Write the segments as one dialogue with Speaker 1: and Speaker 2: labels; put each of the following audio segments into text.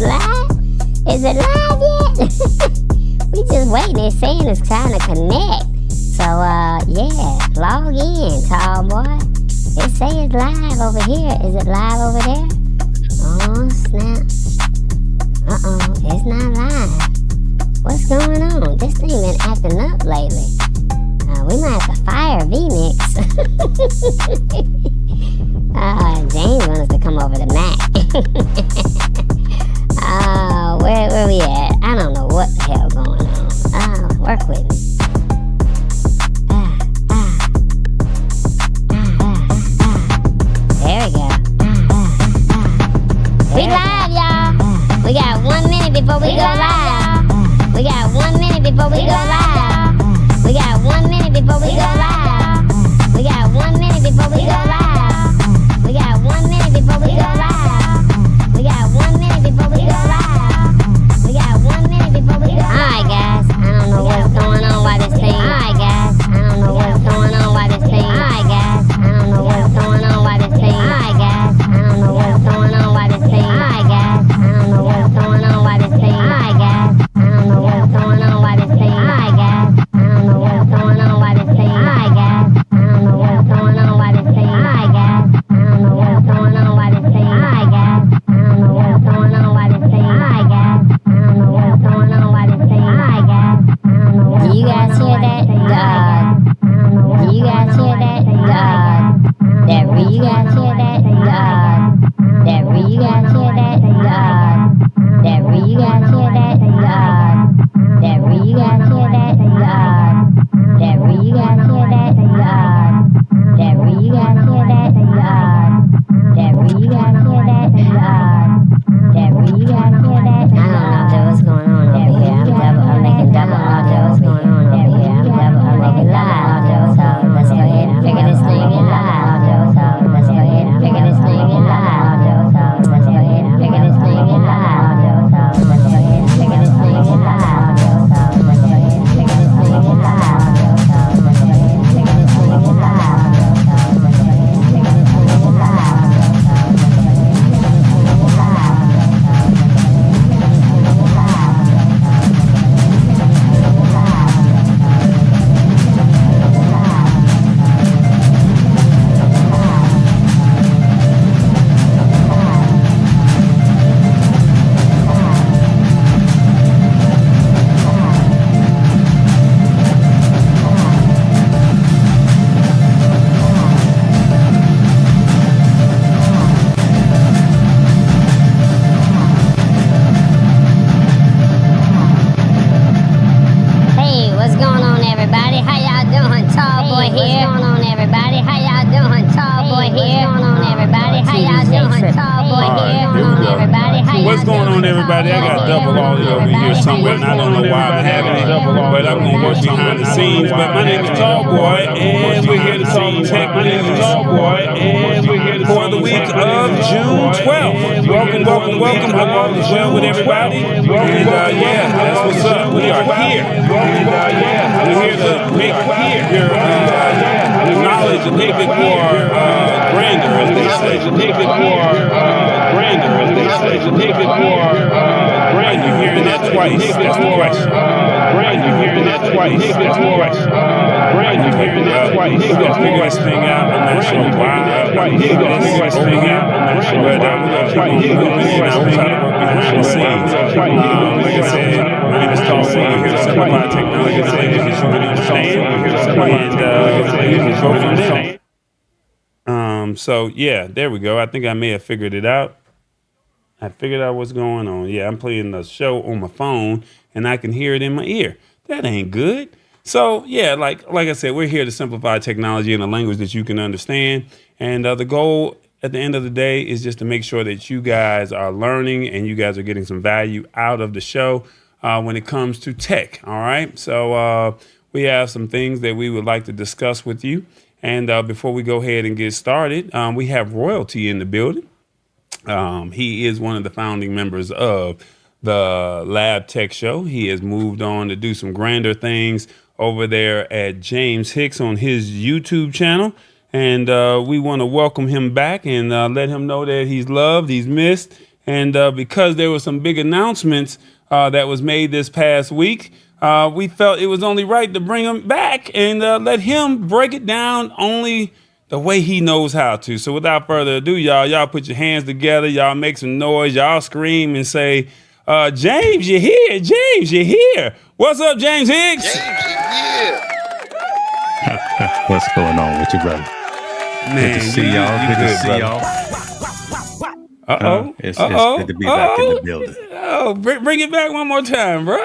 Speaker 1: is live? Is it live yet? We just waiting. It's saying it's trying to connect. So, yeah, log in, tall boy. It says it's live over here. Is it live over there? Oh, snap. It's not live. What's going on? This thing been acting up lately. We might have to fire VMix. James wants us to come over to Mac. Where we at? I don't know what the hell going on. Work with me. There we go. We live, y'all. We got 1 minute before we go live. We got 1 minute before we go live. We got 1 minute before we go live. We got 1 minute before we go live. We got 1 minute before we go live. We got 1 minute before we go live. We got 1 minute before we go live. Alright guys, I don't know what's going on why this thing. Alright guys, I don't know what's going on why this thing. Alright guys, I don't know what's going on why this thing. Alright guys, I don't know what's going on why this thing. Alright guys, I don't know what's going on why this thing. Alright guys, I don't know what's going on why this thing. Alright guys, I don't know what's going on why this thing. Alright guys, I don't know what's going on why this thing. Alright guys, I don't know what's going on why this thing. Alright guys, I don't know what's going on why this thing. Alright guys, I don't know what's going on why this thing. Alright guys, I don't know. Do you guys hear that? Do you guys hear that? You guys hear that? You guys hear that? You guys hear that? You guys hear that? You guys hear that? You guys hear that? You guys hear that? You guys hear that? I don't know what's going on over here. I'm making double audio. What's going on over here? I'm making double audio. So let's go ahead and figure this thing out. So let's go ahead and figure this thing out. So let's go ahead and figure this thing out. So let's go ahead and figure this thing out. So let's go ahead and figure this thing out. So let's go ahead and figure this thing out. So let's go ahead and figure this thing out. So let's go ahead and figure this thing out. So let's go ahead and figure this thing out. Hey, what's going on, everybody? How y'all doing? Tall boy here. What's going on, everybody? How y'all doing? Tall boy here. What's going on, everybody? How y'all doing? Tall boy here. What's going on, everybody?
Speaker 2: What's going on, everybody? I got double audio over here somewhere, and I don't know why I'm having it, but I'm going to work behind the scenes. But my name is Tall Boy, and we're here to talk tech news for the week of June 12th. Welcome. Hope all is well with everybody. And yeah, that's what's up. We are here. We're here to make your knowledge a little bit more grander, as they say. You're hearing that twice. That's the question. You're hearing that twice. That's the question. You're hearing that twice. Let's figure this thing out. I'm not sure why. Let's figure this thing out. I'm not sure why. I'm going to keep on moving, and I'm trying to work behind the scenes. Like I said, my name is Tall Boy. We're here to simplify technology in a language that you can understand. And we can go from there. So yeah, there we go. I think I may have figured it out. I figured out what's going on. Yeah, I'm playing the show on my phone and I can hear it in my ear. That ain't good. So yeah, like I said, we're here to simplify technology in a language that you can understand. And the goal at the end of the day is just to make sure that you guys are learning and you guys are getting some value out of the show when it comes to tech. All right. So we have some things that we would like to discuss with you. And before we go ahead and get started, we have Royalty in the building. He is one of the founding members of the Lab Tech Show. He has moved on to do some grander things over there at JamesHicks on his YouTube channel. And we want to welcome him back and let him know that he's loved, he's missed, And because there were some big announcements that was made this past week, we felt it was only right to bring him back and let him break it down only the way he knows how to. So without further ado, y'all put your hands together. Y'all make some noise. Y'all scream and say, James, you're here. James, you're here. What's up, James Hicks?
Speaker 3: James is here.
Speaker 4: What's going on with you, brother?
Speaker 2: Man,
Speaker 4: good to see y'all. Good to see y'all. It's good to be back in the building.
Speaker 2: Oh, bring it back one more time, bro.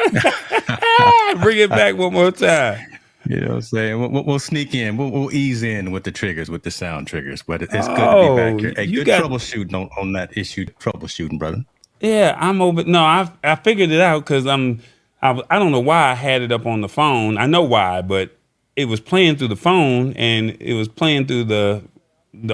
Speaker 2: Bring it back one more time.
Speaker 4: You know what I'm saying? We'll sneak in. We'll ease in with the triggers, with the sound triggers. But it's good to be back here. Hey, good troubleshooting on that issue. Troubleshooting, brother.
Speaker 2: Yeah, I'm over. No, I figured it out because I don't know why I had it up on the phone. I know why, but it was playing through the phone and it was playing through the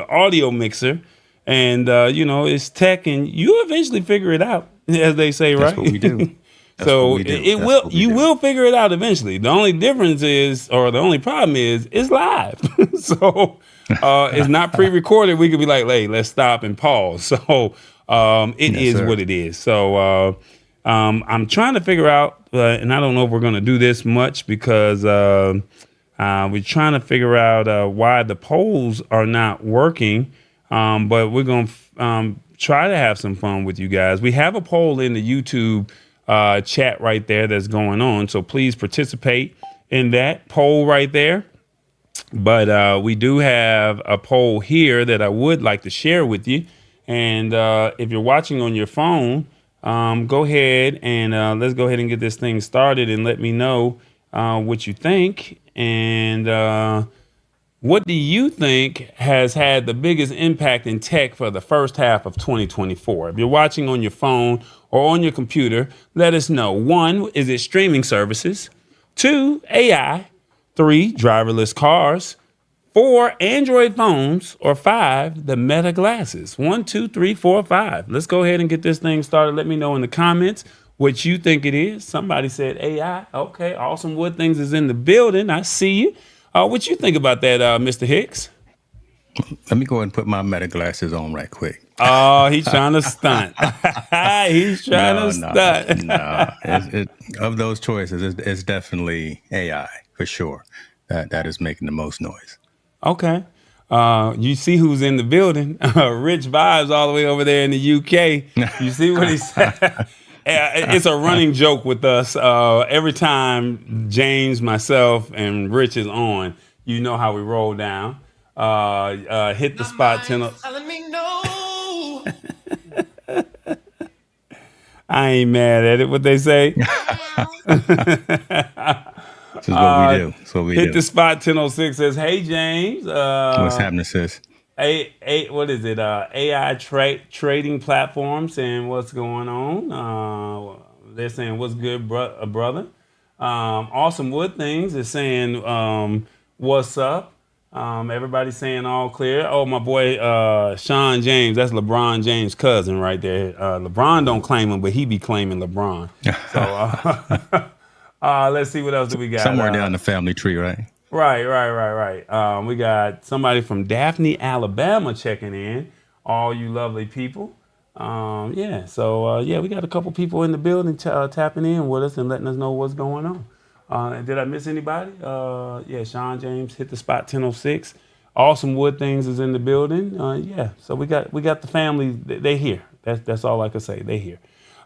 Speaker 2: audio mixer. And, it's tech, and you eventually figure it out, as they say, right?
Speaker 4: That's what we do.
Speaker 2: So you will figure it out eventually. The only difference is, or the only problem is, it's live. So it's not pre-recorded. We could be like, hey, let's stop and pause. So it is what it is. So I'm trying to figure out, and I don't know if we're going to do this much because we're trying to figure out why the polls are not working. But we're going to try to have some fun with you guys. We have a poll in the YouTube chat right there that's going on. So please participate in that poll right there. But we do have a poll here that I would like to share with you. And if you're watching on your phone, go ahead and let's go ahead and get this thing started and let me know what you think. And what do you think has had the biggest impact in tech for the first half of 2024? If you're watching on your phone or on your computer, let us know. 1, is it streaming services? 2, AI. 3, driverless cars. 4, Android phones. Or 5, the Meta glasses. 1, 2, 3, 4, 5. Let's go ahead and get this thing started. Let me know in the comments what you think it is. Somebody said AI. Okay, Awesome Wood Things is in the building. I see you. What you think about that, Mr. Hicks?
Speaker 4: Let me go ahead and put my Meta glasses on right quick.
Speaker 2: Oh, he's trying to stunt. He's trying to stunt.
Speaker 4: No. Of those choices, it's definitely AI for sure. That is making the most noise.
Speaker 2: Okay. You see who's in the building? Rich Vibes all the way over there in the UK. You see what he said? It's a running joke with us. Every time James, myself, and Rich is on, you know how we roll down. Hit the spot. Telling me no. I ain't mad at it. What they say?
Speaker 4: This is what we do. That's what we do.
Speaker 2: Hit the spot. 1006 says, "Hey James,
Speaker 4: what's happening, sis?
Speaker 2: What is it? AI trading platform saying what's going on. They're saying what's good, brother. Awesome Wood Things is saying what's up. Everybody's saying all clear. Oh, my boy Sean James, that's LeBron James' cousin right there. LeBron don't claim him, but he be claiming LeBron. So let's see what else do we got.
Speaker 4: Somewhere down the family tree, right?
Speaker 2: Right. We got somebody from Daphne, Alabama checking in. All you lovely people. We got a couple people in the building tapping in with us and letting us know what's going on. Did I miss anybody? Sean James hit the spot 1006. Awesome Wood Things is in the building. So we got the family. They here. That's all I can say. They here.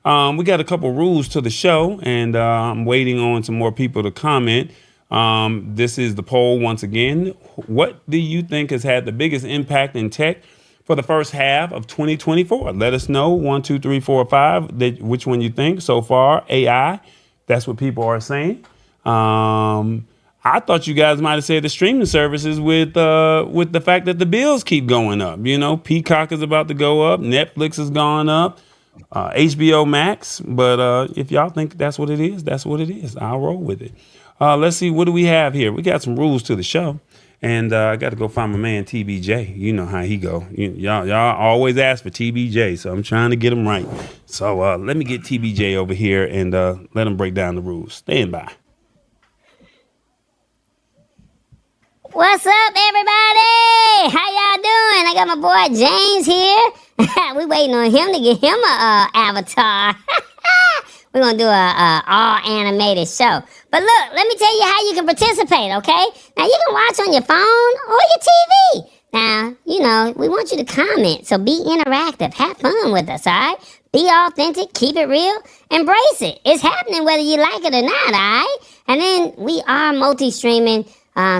Speaker 2: We got a couple rules to the show, and I'm waiting on some more people to comment. This is the poll once again. What do you think has had the biggest impact in tech for the first half of 2024? Let us know. 1, 2, 3, 4, 5. Which one you think so far? AI. That's what people are saying. I thought you guys might have said the streaming services with the fact that the bills keep going up. Peacock is about to go up. Netflix has gone up. HBO Max. But if y'all think that's what it is, that's what it is. I'll roll with it. Let's see, what do we have here? We got some rules to the show, and I got to go find my man TBJ. You know how he go. Y'all always ask for TBJ, so I'm trying to get him right. So let me get TBJ over here and let him break down the rules. Stand by.
Speaker 1: What's up, everybody? How y'all doing? I got my boy James here. We waiting on him to get him a avatar. We're gonna do a all animated show. But look, let me tell you how you can participate, okay? Now you can watch on your phone or your TV. Now, you know, we want you to comment, so be interactive. Have fun with us, all right? Be authentic, keep it real, embrace it. It's happening whether you like it or not, all right? And then we are multi-streaming,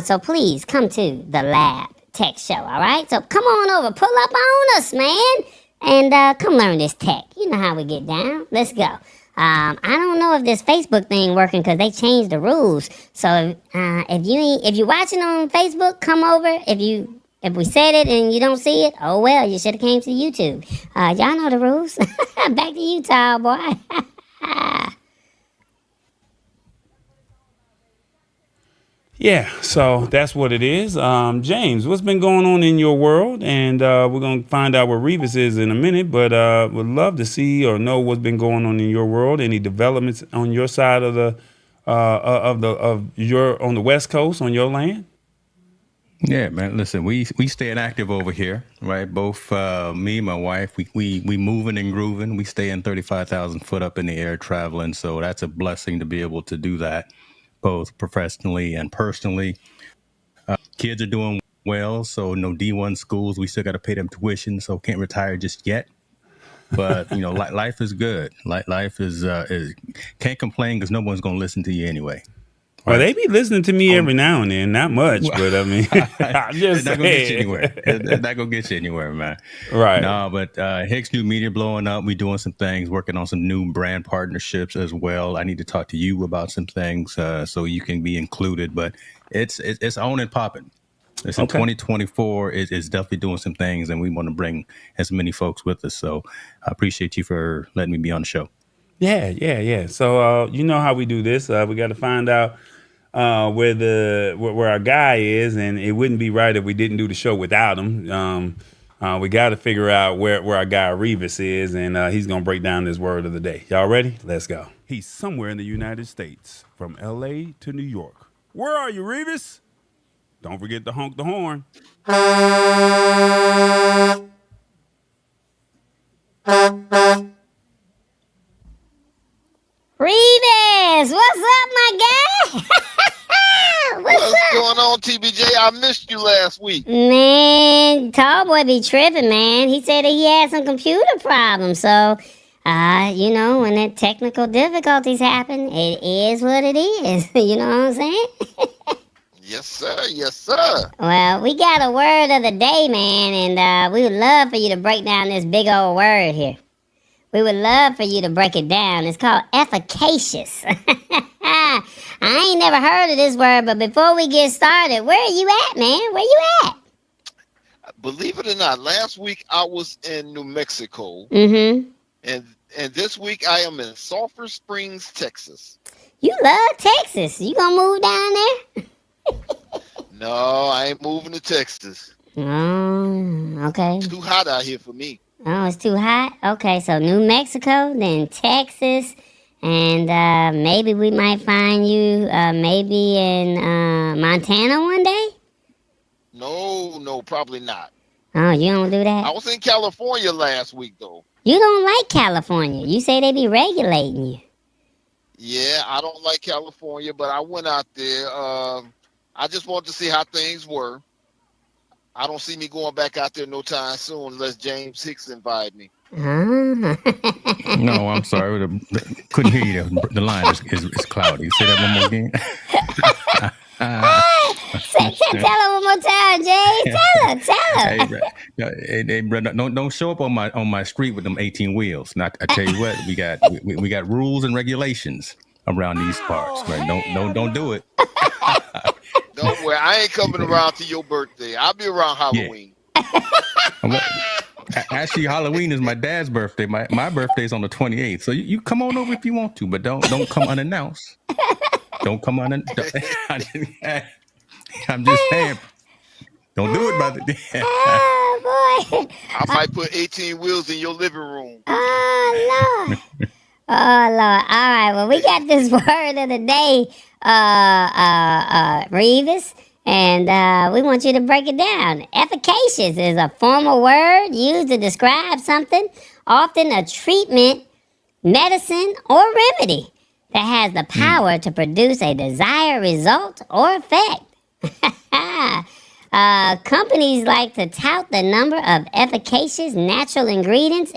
Speaker 1: so please come to the Lab Tech Show, all right? So come on over, pull up on us, man, and come learn this tech. You know how we get down. Let's go. I don't know if this Facebook thing working because they changed the rules. So if you're watching on Facebook, come over. If we said it and you don't see it, oh well, you should have came to YouTube. Y'all know the rules. Back to you, tall boy.
Speaker 3: Yeah, so that's what it is. James, what's been going on in your world? And we're going to find out where Revis is in a minute, but would love to see or know what's been going on in your world. Any developments on your side of the on the West Coast, on your land?
Speaker 4: Yeah, man. Listen, we staying active over here, right? Both me and my wife, we moving and grooving. We staying 35,000 foot up in the air traveling. So that's a blessing to be able to do that, both professionally and personally. Kids are doing well, so no D1 schools. We still got to pay them tuition, so can't retire just yet. But you know, life is good. Life is can't complain because no one's gonna listen to you anyway.
Speaker 3: Well, they be listening to me every now and then, not much, but I mean, I'm just
Speaker 4: it's not gonna get you anywhere. It's not gonna get you anywhere, man.
Speaker 3: Right.
Speaker 4: No, but Hicks New Media blowing up. We doing some things, working on some new brand partnerships as well. I need to talk to you about some things so you can be included. But it's on and popping. Listen, okay. 2024 is definitely doing some things, and we want to bring as many folks with us. So I appreciate you for letting me be on the show.
Speaker 3: Yeah. So you know how we do this. We got to find out where our guy is, and it wouldn't be right if we didn't do the show without him. We got to figure out where our guy Revis is, and he's gonna break down this word of the day. Y'all ready? Let's go. He's somewhere in the United States, from L.A. to New York. Where are you, Revis? Don't forget to honk the horn.
Speaker 1: Revis, what's up, my guy?
Speaker 5: What's going on, TBJ? I missed you last week.
Speaker 1: Man, tall boy be tripping, man. He said that he had some computer problems. So, you know, when the technical difficulties happen, it is what it is. You know what I'm saying?
Speaker 5: Yes, sir. Yes, sir.
Speaker 1: Well, we got a word of the day, man, and we would love for you to break down this big old word here. We would love for you to break it down. It's called efficacious. I ain't never heard of this word, but before we get started, where are you at, man? Where you at?
Speaker 5: Believe it or not, last week I was in New Mexico.
Speaker 1: Mm-hmm.
Speaker 5: And this week I am in Sulphur Springs, Texas.
Speaker 1: You love Texas. You gonna move down there?
Speaker 5: No, I ain't moving to Texas.
Speaker 1: Oh, okay.
Speaker 5: It's too hot out here for me.
Speaker 1: Oh, it's too hot? Okay, so New Mexico, then Texas, and maybe we might find you maybe in Montana one day?
Speaker 5: No, probably not.
Speaker 1: Oh, you don't do that?
Speaker 5: I was in California last week, though.
Speaker 1: You don't like California. You say they be regulating you.
Speaker 5: Yeah, I don't like California, but I went out there. I just wanted to see how things were. I don't see me going back out there no time soon unless James Hicks invite me.
Speaker 4: No, I'm sorry. Couldn't hear you. The line is cloudy. Say that one more again.
Speaker 1: Tell her one more time, Jay. Tell her.
Speaker 4: Hey, brother, don't show up on my street with them 18 wheels. I tell you what, we got rules and regulations around these parks. Right? Don't do it.
Speaker 5: Don't worry, I ain't coming around to your birthday. I'll be around Halloween.
Speaker 4: Yeah. Actually, Halloween is my dad's birthday. My birthday's on the 28th. So you come on over if you want to, but don't come unannounced. Don't come unannounced. I'm just saying. Don't do it, brother.
Speaker 1: Oh, boy.
Speaker 5: I might put 18 wheels in your living room.
Speaker 1: Oh, Lord. Oh, Lord. All right. Well, we got this word of the day, Revis. And we want you to break it down. Efficacious is a formal word used to describe something, often a treatment, medicine, or remedy that has the power to produce a desired result or effect. Companies like to tout the number of efficacious natural ingredients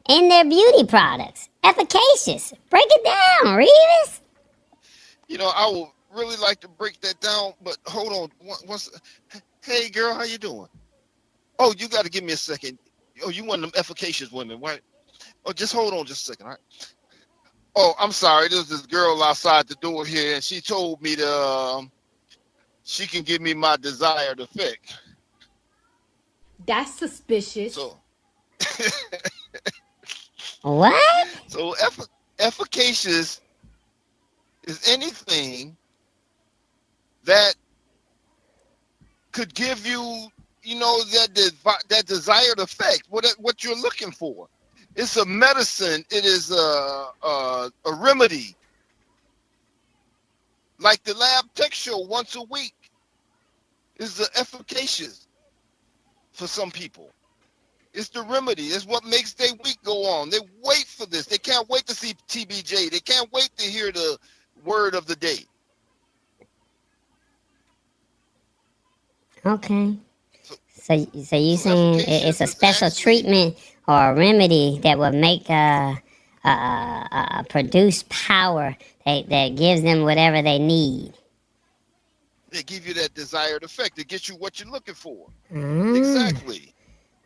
Speaker 1: in their beauty products. Efficacious. Break it down, Reeves.
Speaker 5: I would really like to break that down, but hold on. Hey, girl, how you doing? Oh, you got to give me a second. Oh, you one of them efficacious women, right? Oh, just hold on just a second, all right? Oh, I'm sorry. There's this girl outside the door here, and she told me she can give me my desired effect.
Speaker 6: That's suspicious.
Speaker 5: So,
Speaker 1: What?
Speaker 5: so efficacious is anything that could give you, that desired effect, what you're looking for. It's a medicine. It is a remedy. Like the lab tech show once a week is the efficacious for some people. It's the remedy. It's what makes their week go on. They wait for this. They can't wait to see TBJ. They can't wait to hear the word of the day.
Speaker 1: Okay. So you saying it's a special treatment or a remedy that will make produce power that gives them whatever they need.
Speaker 5: They give you that desired effect. It gets you what you're looking for.
Speaker 1: Mm.
Speaker 5: Exactly.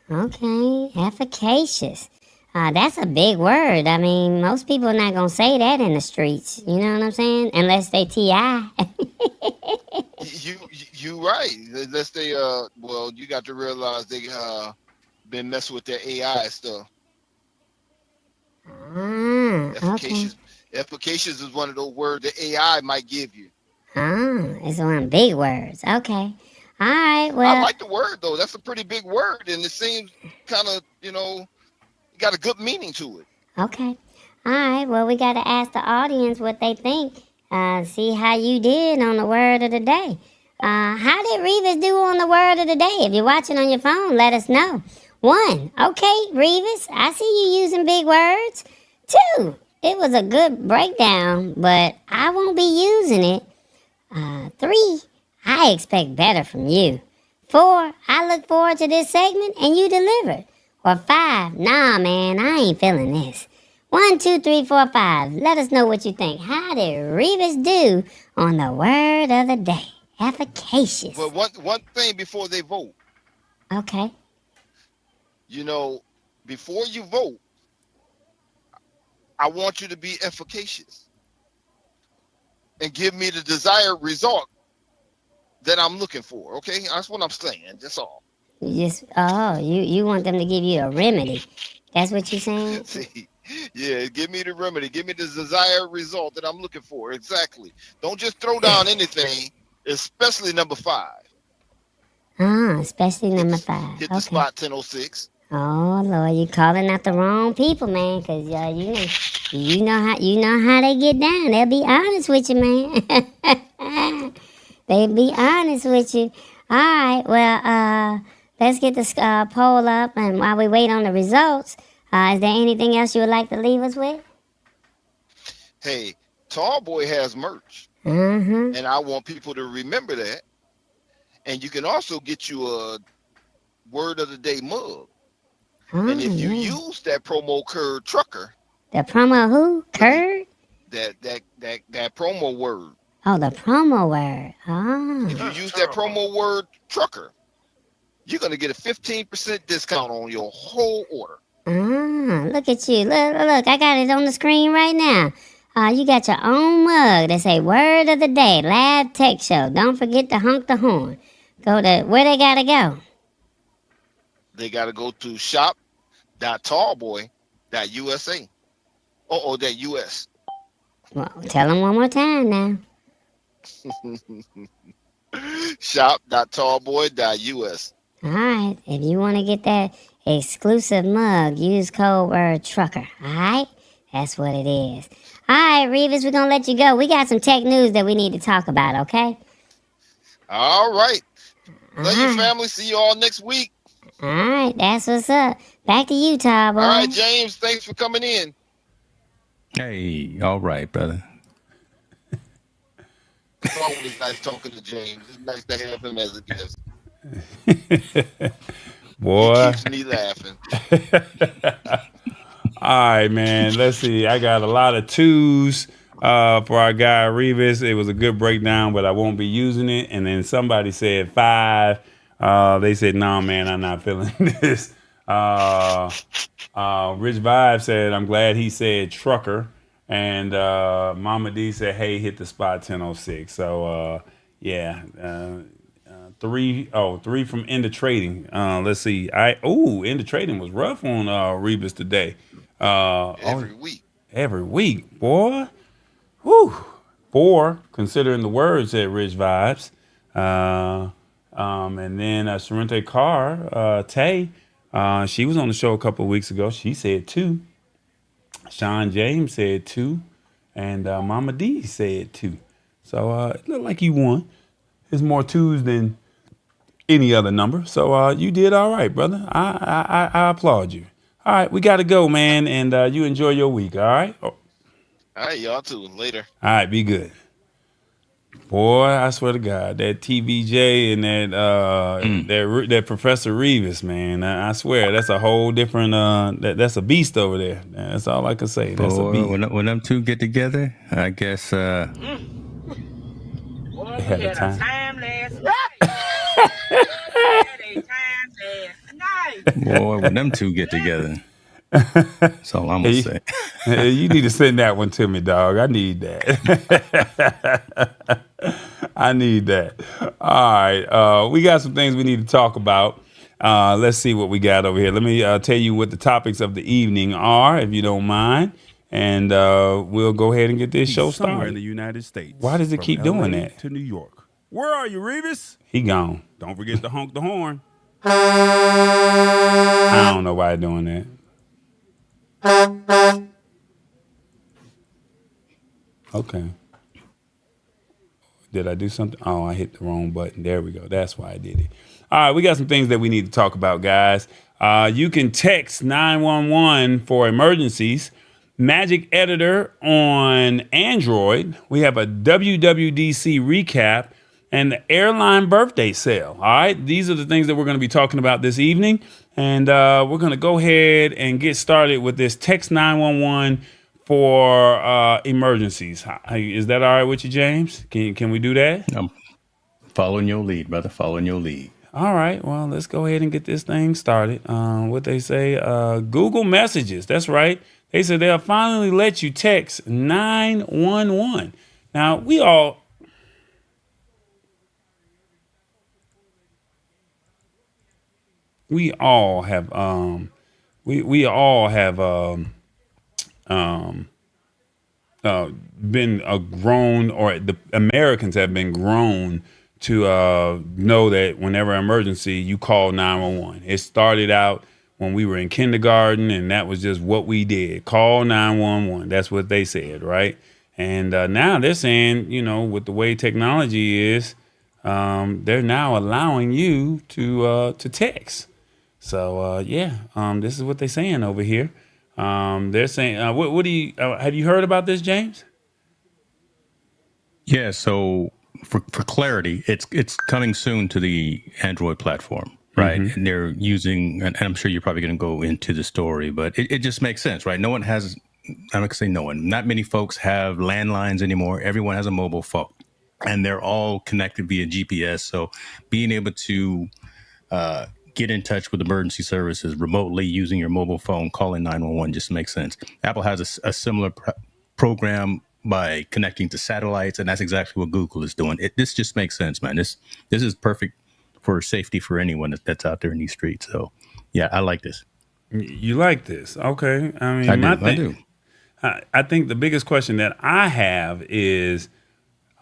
Speaker 1: Okay, efficacious. That's a big word. I mean, most people are not gonna say that in the streets. You know what I'm saying? Unless they TI.
Speaker 5: You right. Unless they you got to realize they been messing with their AI stuff.
Speaker 1: Okay.
Speaker 5: Efficacious is one of those words the AI might give you.
Speaker 1: It's one of big words. Okay. All right. Well,
Speaker 5: I like the word though. That's a pretty big word, and it seems kind of got a good meaning to it.
Speaker 1: Okay. All right. Well, we got to ask the audience what they think. See how you did on the word of the day. How did Revis do on the word of the day? If you're watching on your phone, let us know. 1. Okay, Revis, I see you using big words. 2. It was a good breakdown, but I won't be using it. 3. I expect better from you. 4. I look forward to this segment and you delivered. Or 5. Nah, man, I ain't feeling this. 1, 2, 3, 4, 5. Let us know what you think. How did Revis do on the word of the day? Efficacious.
Speaker 5: But one thing before they vote.
Speaker 1: Okay.
Speaker 5: Before you vote, I want you to be efficacious and give me the desired result that I'm looking for. Okay, that's what I'm saying. That's all.
Speaker 1: You want them to give you a remedy? That's what you're saying?
Speaker 5: See, yeah, give me the remedy. Give me the desired result that I'm looking for. Exactly. Don't just throw down anything, especially number 5.
Speaker 1: Especially number 5.
Speaker 5: Hit the spot 1006.
Speaker 1: Oh Lord, you calling out the wrong people, man. Cause you know how they get down. They'll be honest with you, man. They'll be honest with you. All right, well, let's get this poll up, and while we wait on the results, is there anything else you would like to leave us with?
Speaker 5: Hey, Tallboy has merch,
Speaker 1: Mm-hmm.
Speaker 5: and I want people to remember that. And you can also get you a word of the day mug. And if you use that promo code trucker,
Speaker 1: the promo who? Curd?
Speaker 5: That promo word.
Speaker 1: Oh, the promo word. Oh.
Speaker 5: If you use that promo word trucker, you're gonna get a 15% discount on your whole order.
Speaker 1: Look at you. Look, I got it on the screen right now. You got your own mug that say word of the day, Lab Tech Show. Don't forget to honk the horn. Go to where they gotta go.
Speaker 5: They gotta go to shop.tallboy.usa. .us.
Speaker 1: Well, tell them one more time now.
Speaker 5: Shop.tallboy.us.
Speaker 1: All right. If you want to get that exclusive mug, use code word trucker. All right? That's what it is. All right, Revis, we're going to let you go. We got some tech news that we need to talk about, okay?
Speaker 5: All right. Love you, family. See you all next week.
Speaker 1: All right, that's what's up. Back to you, Ty boy.
Speaker 5: All right, James. Thanks for coming in.
Speaker 4: Hey, all right, brother.
Speaker 5: It's always nice talking to James. It's nice to have him as a guest.
Speaker 3: Boy.
Speaker 5: He keeps me laughing.
Speaker 3: All right, man. Let's see. I got a lot of twos for our guy Revis. It was a good breakdown, but I won't be using it. And then somebody said 5. They said, no, man, I'm not feeling this. Rich Vibe said, I'm glad he said trucker. And Mama D said, hey, hit the spot 10:06. So, yeah. 3 from End of Trading. Let's see. End of Trading was rough on Rebus today. Every week, boy. Whew. 4, considering the words at Rich Vibes. And then Sorrente Carr, Tay, she was on the show a couple of weeks ago. She said 2. Sean James said 2. And Mama D said 2. So it looked like you won. There's more 2s than any other number. So you did all right, brother. I applaud you. All right, we got to go, man. And you enjoy your week, all right?
Speaker 5: All right, y'all too. Later.
Speaker 3: All right, be good. Boy, I swear to God, that TVJ and that Professor Revis, man, I swear that's a whole different. That's a beast over there. That's all I can say. That's a beast.
Speaker 4: When them two get together, I guess.
Speaker 3: They had a time
Speaker 7: last night.
Speaker 4: Boy, when them two get together. That's all I'm gonna say.
Speaker 3: You need to send that one to me, dog. I need that. I need that. All right. We got some things we need to talk about. Let's see what we got over here. Let me tell you what the topics of the evening are, if you don't mind. And we'll go ahead and get this show started.
Speaker 2: Somewhere in the United States.
Speaker 3: Why does it keep doing that?
Speaker 2: To New York. Where are you, Revis?
Speaker 3: He gone.
Speaker 2: Don't forget to honk the horn.
Speaker 3: I don't know why it's doing that. Okay. Did I do something? Oh, I hit the wrong button. There we go. That's why I did it. All right, we got some things that we need to talk about, guys. You can text 911 for emergencies. Magic Editor on Android. We have a WWDC recap and the airline birthday sale. All right, these are the things that we're going to be talking about this evening. And we're going to go ahead and get started with this text 911 for emergencies. Is that all right with you, James? Can we do that?
Speaker 4: I'm following your lead, brother. Following your lead.
Speaker 3: All right. Well, let's go ahead and get this thing started. What they say, Google Messages. That's right. They said they'll finally let you text 911. Now, we all have been grown, or the Americans have been grown to know that whenever emergency, you call 911. It started out when we were in kindergarten, and that was just what we did. Call 911. That's what they said, right? And now they're saying, with the way technology is, they're now allowing you to text. So this is what they're saying over here. They're saying, what do you have you heard about this, James?
Speaker 4: Yeah. So for clarity, it's coming soon to the Android platform. Right. Mm-hmm. And they're using, and I'm sure you're probably going to go into the story, but it just makes sense, right? No one has, I'm not going to say no one, not many folks have landlines anymore. Everyone has a mobile phone and they're all connected via GPS. So being able to get in touch with emergency services remotely using your mobile phone, calling 911 just makes sense. Apple has a similar program by connecting to satellites, and that's exactly what Google is doing. This just makes sense, man. This is perfect for safety for anyone that's out there in these streets. So, yeah, I like this.
Speaker 3: You like this? Okay. I mean,
Speaker 4: I do.
Speaker 3: I think the biggest question that I have is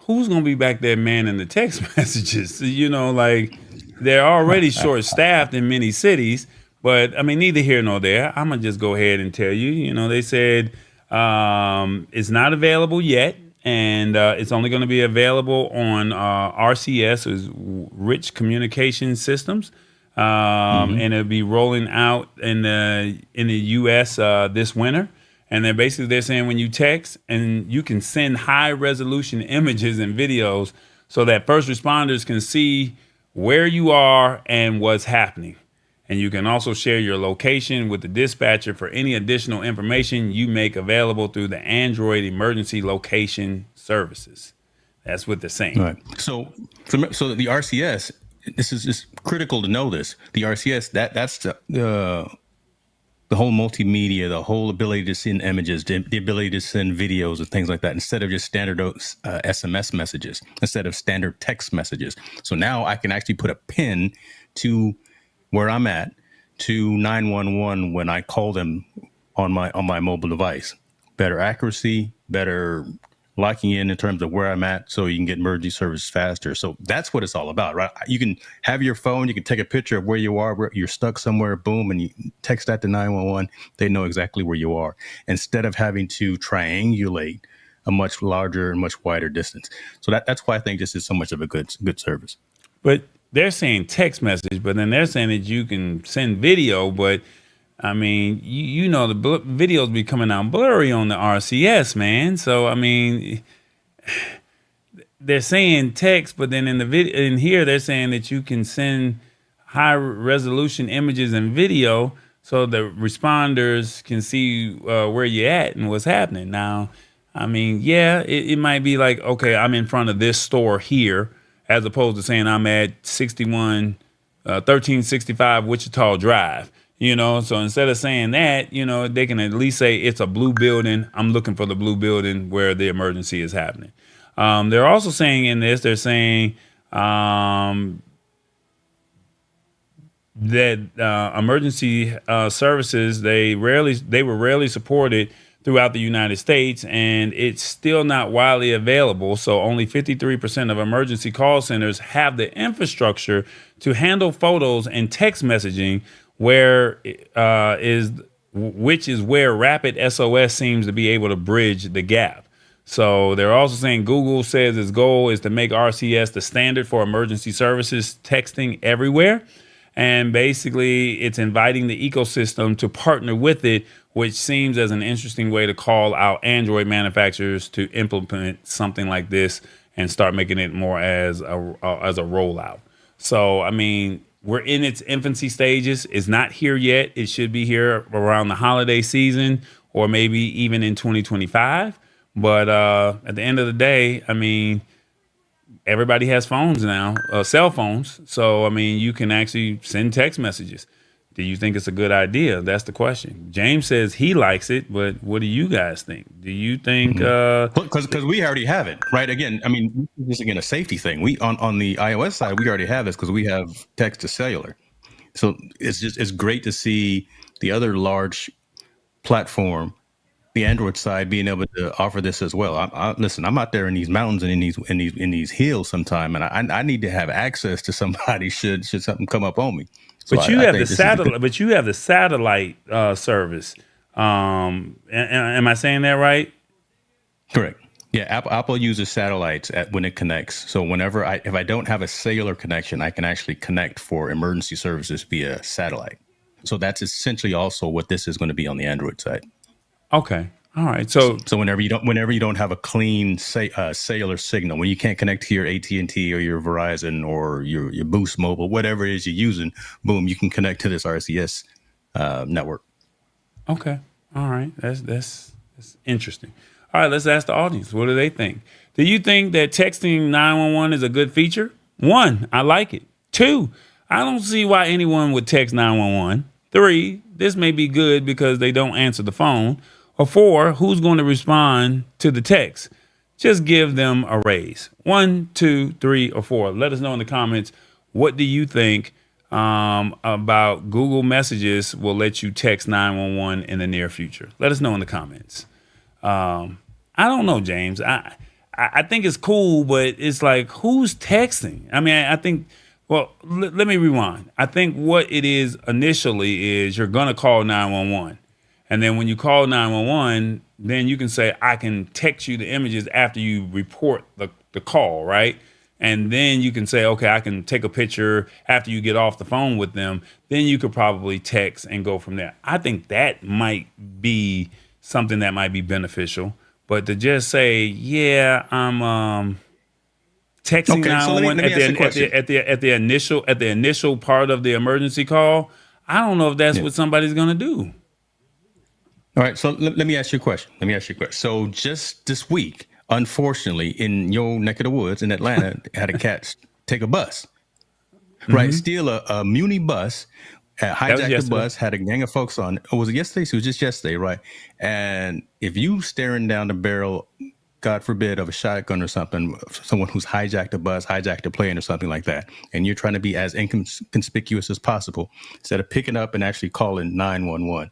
Speaker 3: who's going to be back there manning the text messages? They're already short-staffed in many cities, but I mean, neither here nor there. I'm going to just go ahead and tell you, they said it's not available yet. and it's only going to be available on RCS, is Rich Communication Systems, and it'll be rolling out in the U.S. This winter. And then basically they're saying when you text, and you can send high resolution images and videos so that first responders can see where you are and what's happening. And you can also share your location with the dispatcher for any additional information you make available through the Android emergency location services. That's what they're saying.
Speaker 4: Right. So the RCS, this is just critical to know this. The RCS, that's the whole multimedia, the whole ability to send images, the ability to send videos and things like that, instead of just standard SMS messages, instead of standard text messages. So now I can actually put a pin to where I'm at, to 911 when I call them on my mobile device. Better accuracy, better locking in terms of where I'm at, so you can get emergency service faster. So that's what it's all about, right? You can have your phone, you can take a picture of where you are, where you're stuck somewhere, boom, and you text that to 911. They know exactly where you are, instead of having to triangulate a much larger and much wider distance. So that's why I think this is so much of a good service.
Speaker 3: But they're saying text message, but then they're saying that you can send video, but I mean, you know, the videos be coming out blurry on the RCS, man. So, I mean, they're saying text, but then in the video, in here, they're saying that you can send high resolution images and video so the responders can see where you're at and what's happening. Now, I mean, yeah, it might be like, okay, I'm in front of this store here, as opposed to saying I'm at 1365 Wichita Drive. You know, so instead of saying that, you know, they can at least say it's a blue building. I'm looking for the blue building where the emergency is happening. They're also saying in this, they're saying that emergency services, they were rarely supported throughout the United States, and it's still not widely available. So only 53% of emergency call centers have the infrastructure to handle photos and text messaging, which is where rapid SOS seems to be able to bridge the gap. So they're also saying Google says its goal is to make RCS the standard for emergency services texting everywhere. And basically it's inviting the ecosystem to partner with it, which seems as an interesting way to call out Android manufacturers to implement something like this and start making it more as a rollout. So, I mean, we're in its infancy stages. It's not here yet. It should be here around the holiday season or maybe even in 2025. But at the end of the day, I mean, everybody has phones now, cell phones. So, I mean, you can actually send text messages. Do you think it's a good idea? That's the question. James says he likes it, but what do you guys think? Do you think?
Speaker 4: Because we already have it, right? Again, I mean, this is again a safety thing. We on the iOS side, we already have this because we have text to cellular. So it's great to see the other large platform, the Android side, being able to offer this as well. Listen, I'm out there in these mountains and in these hills sometime, and I need to have access to somebody should something come up on me. So
Speaker 3: but you have the satellite. But you have the satellite service. Am I saying that right?
Speaker 4: Correct. Yeah, Apple uses satellites when it connects. So if I don't have a cellular connection, I can actually connect for emergency services via satellite. So that's essentially also what this is going to be on the Android side.
Speaker 3: Okay. All right. So
Speaker 4: whenever you don't have a clean cellular signal, when you can't connect to your AT&T or your Verizon or your Boost Mobile, whatever it is you're using, boom, you can connect to this RCS network.
Speaker 3: Okay. All right. That's interesting. All right. Let's ask the audience. What do they think? Do you think that texting 911 is a good feature? 1, I like it. 2, I don't see why anyone would text 911. 3, this may be good because they don't answer the phone. Or 4, who's going to respond to the text? Just give them a raise. 1, 2, 3, or 4. Let us know in the comments. What do you think about Google Messages will let you text 911 in the near future? Let us know in the comments. I don't know, James. I think it's cool, but it's like, who's texting? I mean, I think, well, let me rewind. I think what it is initially is you're going to call 911. And then when you call 911, then you can say, I can text you the images after you report the call, right? And then you can say, okay, I can take a picture after you get off the phone with them. Then you could probably text and go from there. I think that might be something that might be beneficial. But to just say, yeah, I'm texting
Speaker 4: Okay, so let
Speaker 3: 911
Speaker 4: me ask you a question.
Speaker 3: at the initial part of the emergency call, I don't know if that's what somebody's gonna do.
Speaker 4: All right, so let me ask you a question. So just this week, unfortunately, in your neck of the woods in Atlanta, had a cat take a bus, right? Steal a Muni bus, hijacked the bus, had a gang of folks on. Oh, was it yesterday? So it was just yesterday, right? And if you staring down the barrel, God forbid, of a shotgun or something, someone who's hijacked a bus, hijacked a plane or something like that, and you're trying to be as inconspicuous as possible, instead of picking up and actually calling 911,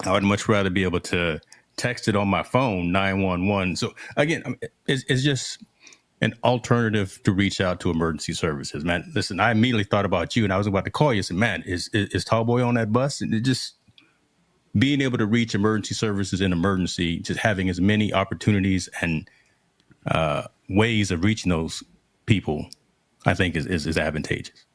Speaker 4: I would much rather be able to text it on my phone, 911. So again, it's just an alternative to reach out to emergency services, man. Listen, I immediately thought about you, and I was about to call you and say, man, is Tallboy on that bus? And it just being able to reach emergency services in emergency, just having as many opportunities and ways of reaching those people, I think is advantageous.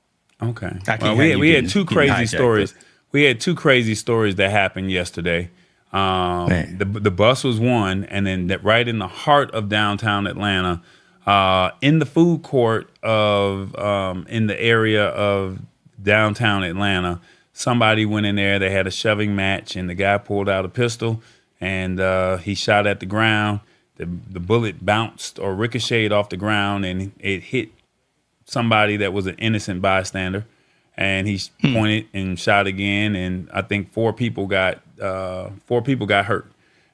Speaker 3: Okay. Well, we had two crazy stories. We had two crazy stories that happened yesterday. The bus was one, and then right in the heart of downtown Atlanta, in the food court of in the area of downtown Atlanta, somebody went in there. They had a shoving match, and the guy pulled out a pistol, and he shot at the ground. The bullet bounced or ricocheted off the ground, and it hit somebody that was an innocent bystander. And he pointed and shot again, and I think four people got hurt.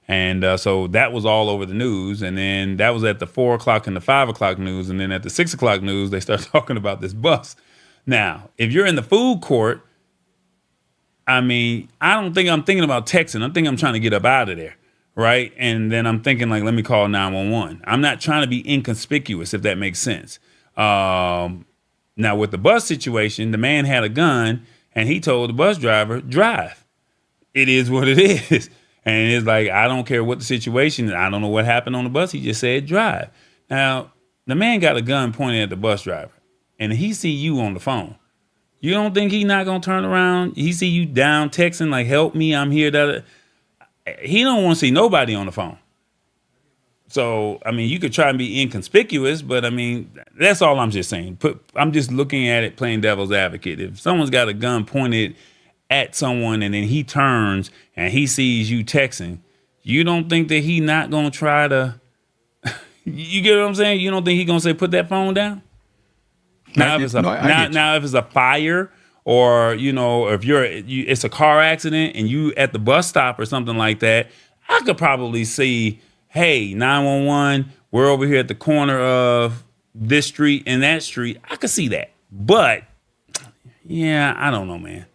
Speaker 3: And so that was all over the news. And then that was at the 4 o'clock and the 5 o'clock news. And then at the 6 o'clock news, they start talking about this bus. Now, if you're in the food court, I mean, I don't think I'm thinking about texting. I think I'm trying to get up out of there, right? And then I'm thinking, like, let me call 911. I'm not trying to be inconspicuous, if that makes sense. Now, with the bus situation, the man had a gun, and he told the bus driver, drive. It is what it is. And it's like, I don't care what the situation is. I don't know what happened on the bus. He just said, drive. Now, the man got a gun pointed at the bus driver, and he see you on the phone. You don't think he not going to turn around? He see you down texting, like, help me, I'm here. He don't want to see nobody on the phone. So, I mean, you could try and be inconspicuous, but I mean, that's all I'm just saying. I'm just looking at it, playing devil's advocate. If someone's got a gun pointed at someone and then he turns and he sees you texting, you don't think that he not going to try to, you get what I'm saying? You don't think he going to say, put that phone down? Now, if it's a fire, or, you know, if it's a car accident and you at the bus stop or something like that, I could probably see, hey, 911, we're over here at the corner of this street and that street. I could see that. But, yeah, I don't know, man.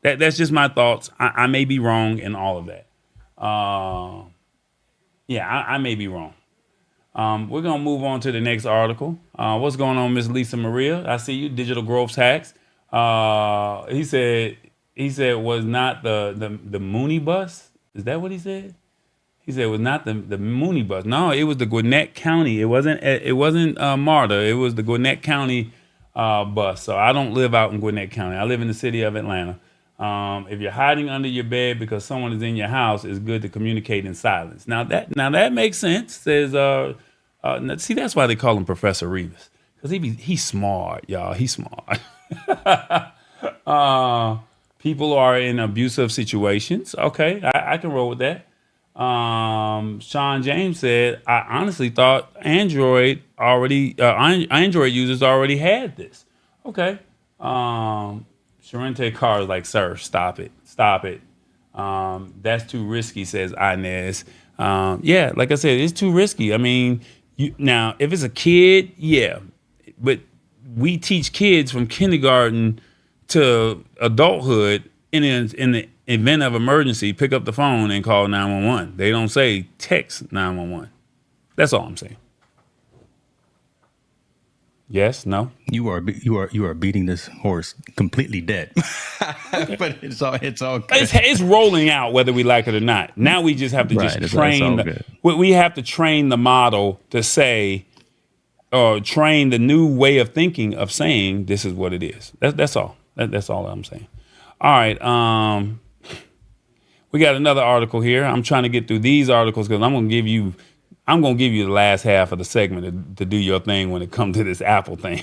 Speaker 3: That's just my thoughts. I may be wrong in all of that. I may be wrong. We're going to move on to the next article. What's going on, Miss Lisa Maria? I see you, Digital Growth Hacks. He said was not the Mooney bus. Is that what he said? He said it was not the Mooney bus. No, it was the Gwinnett County. It wasn't MARTA. It was the Gwinnett County bus. So I don't live out in Gwinnett County. I live in the city of Atlanta. If you're hiding under your bed because someone is in your house, it's good to communicate in silence. Now that makes sense. Says see, that's why they call him Professor Revis, because he's smart, y'all. He's smart. People are in abusive situations. Okay, I can roll with that. Sean James said, I honestly thought Android users already had this. Okay. Sharente Carr is like, sir, stop it. That's too risky, says Inez. Yeah, like I said, it's too risky. I mean, now if it's a kid, yeah, but we teach kids from kindergarten to adulthood in the event of emergency, pick up the phone and call 911. They don't say text 911. That's all I'm saying. Yes, no.
Speaker 4: You are beating this horse completely dead. But it's all good.
Speaker 3: It's rolling out whether we like it or not. Now we just have to
Speaker 4: Right,
Speaker 3: just
Speaker 4: it's all
Speaker 3: train.
Speaker 4: good.
Speaker 3: We have to train the model to say, or train the new way of thinking of saying this is what it is. That's all. That's all I'm saying. All right. We got another article here. I'm trying to get through these articles because I'm gonna give you the last half of the segment to do your thing when it comes to this Apple thing.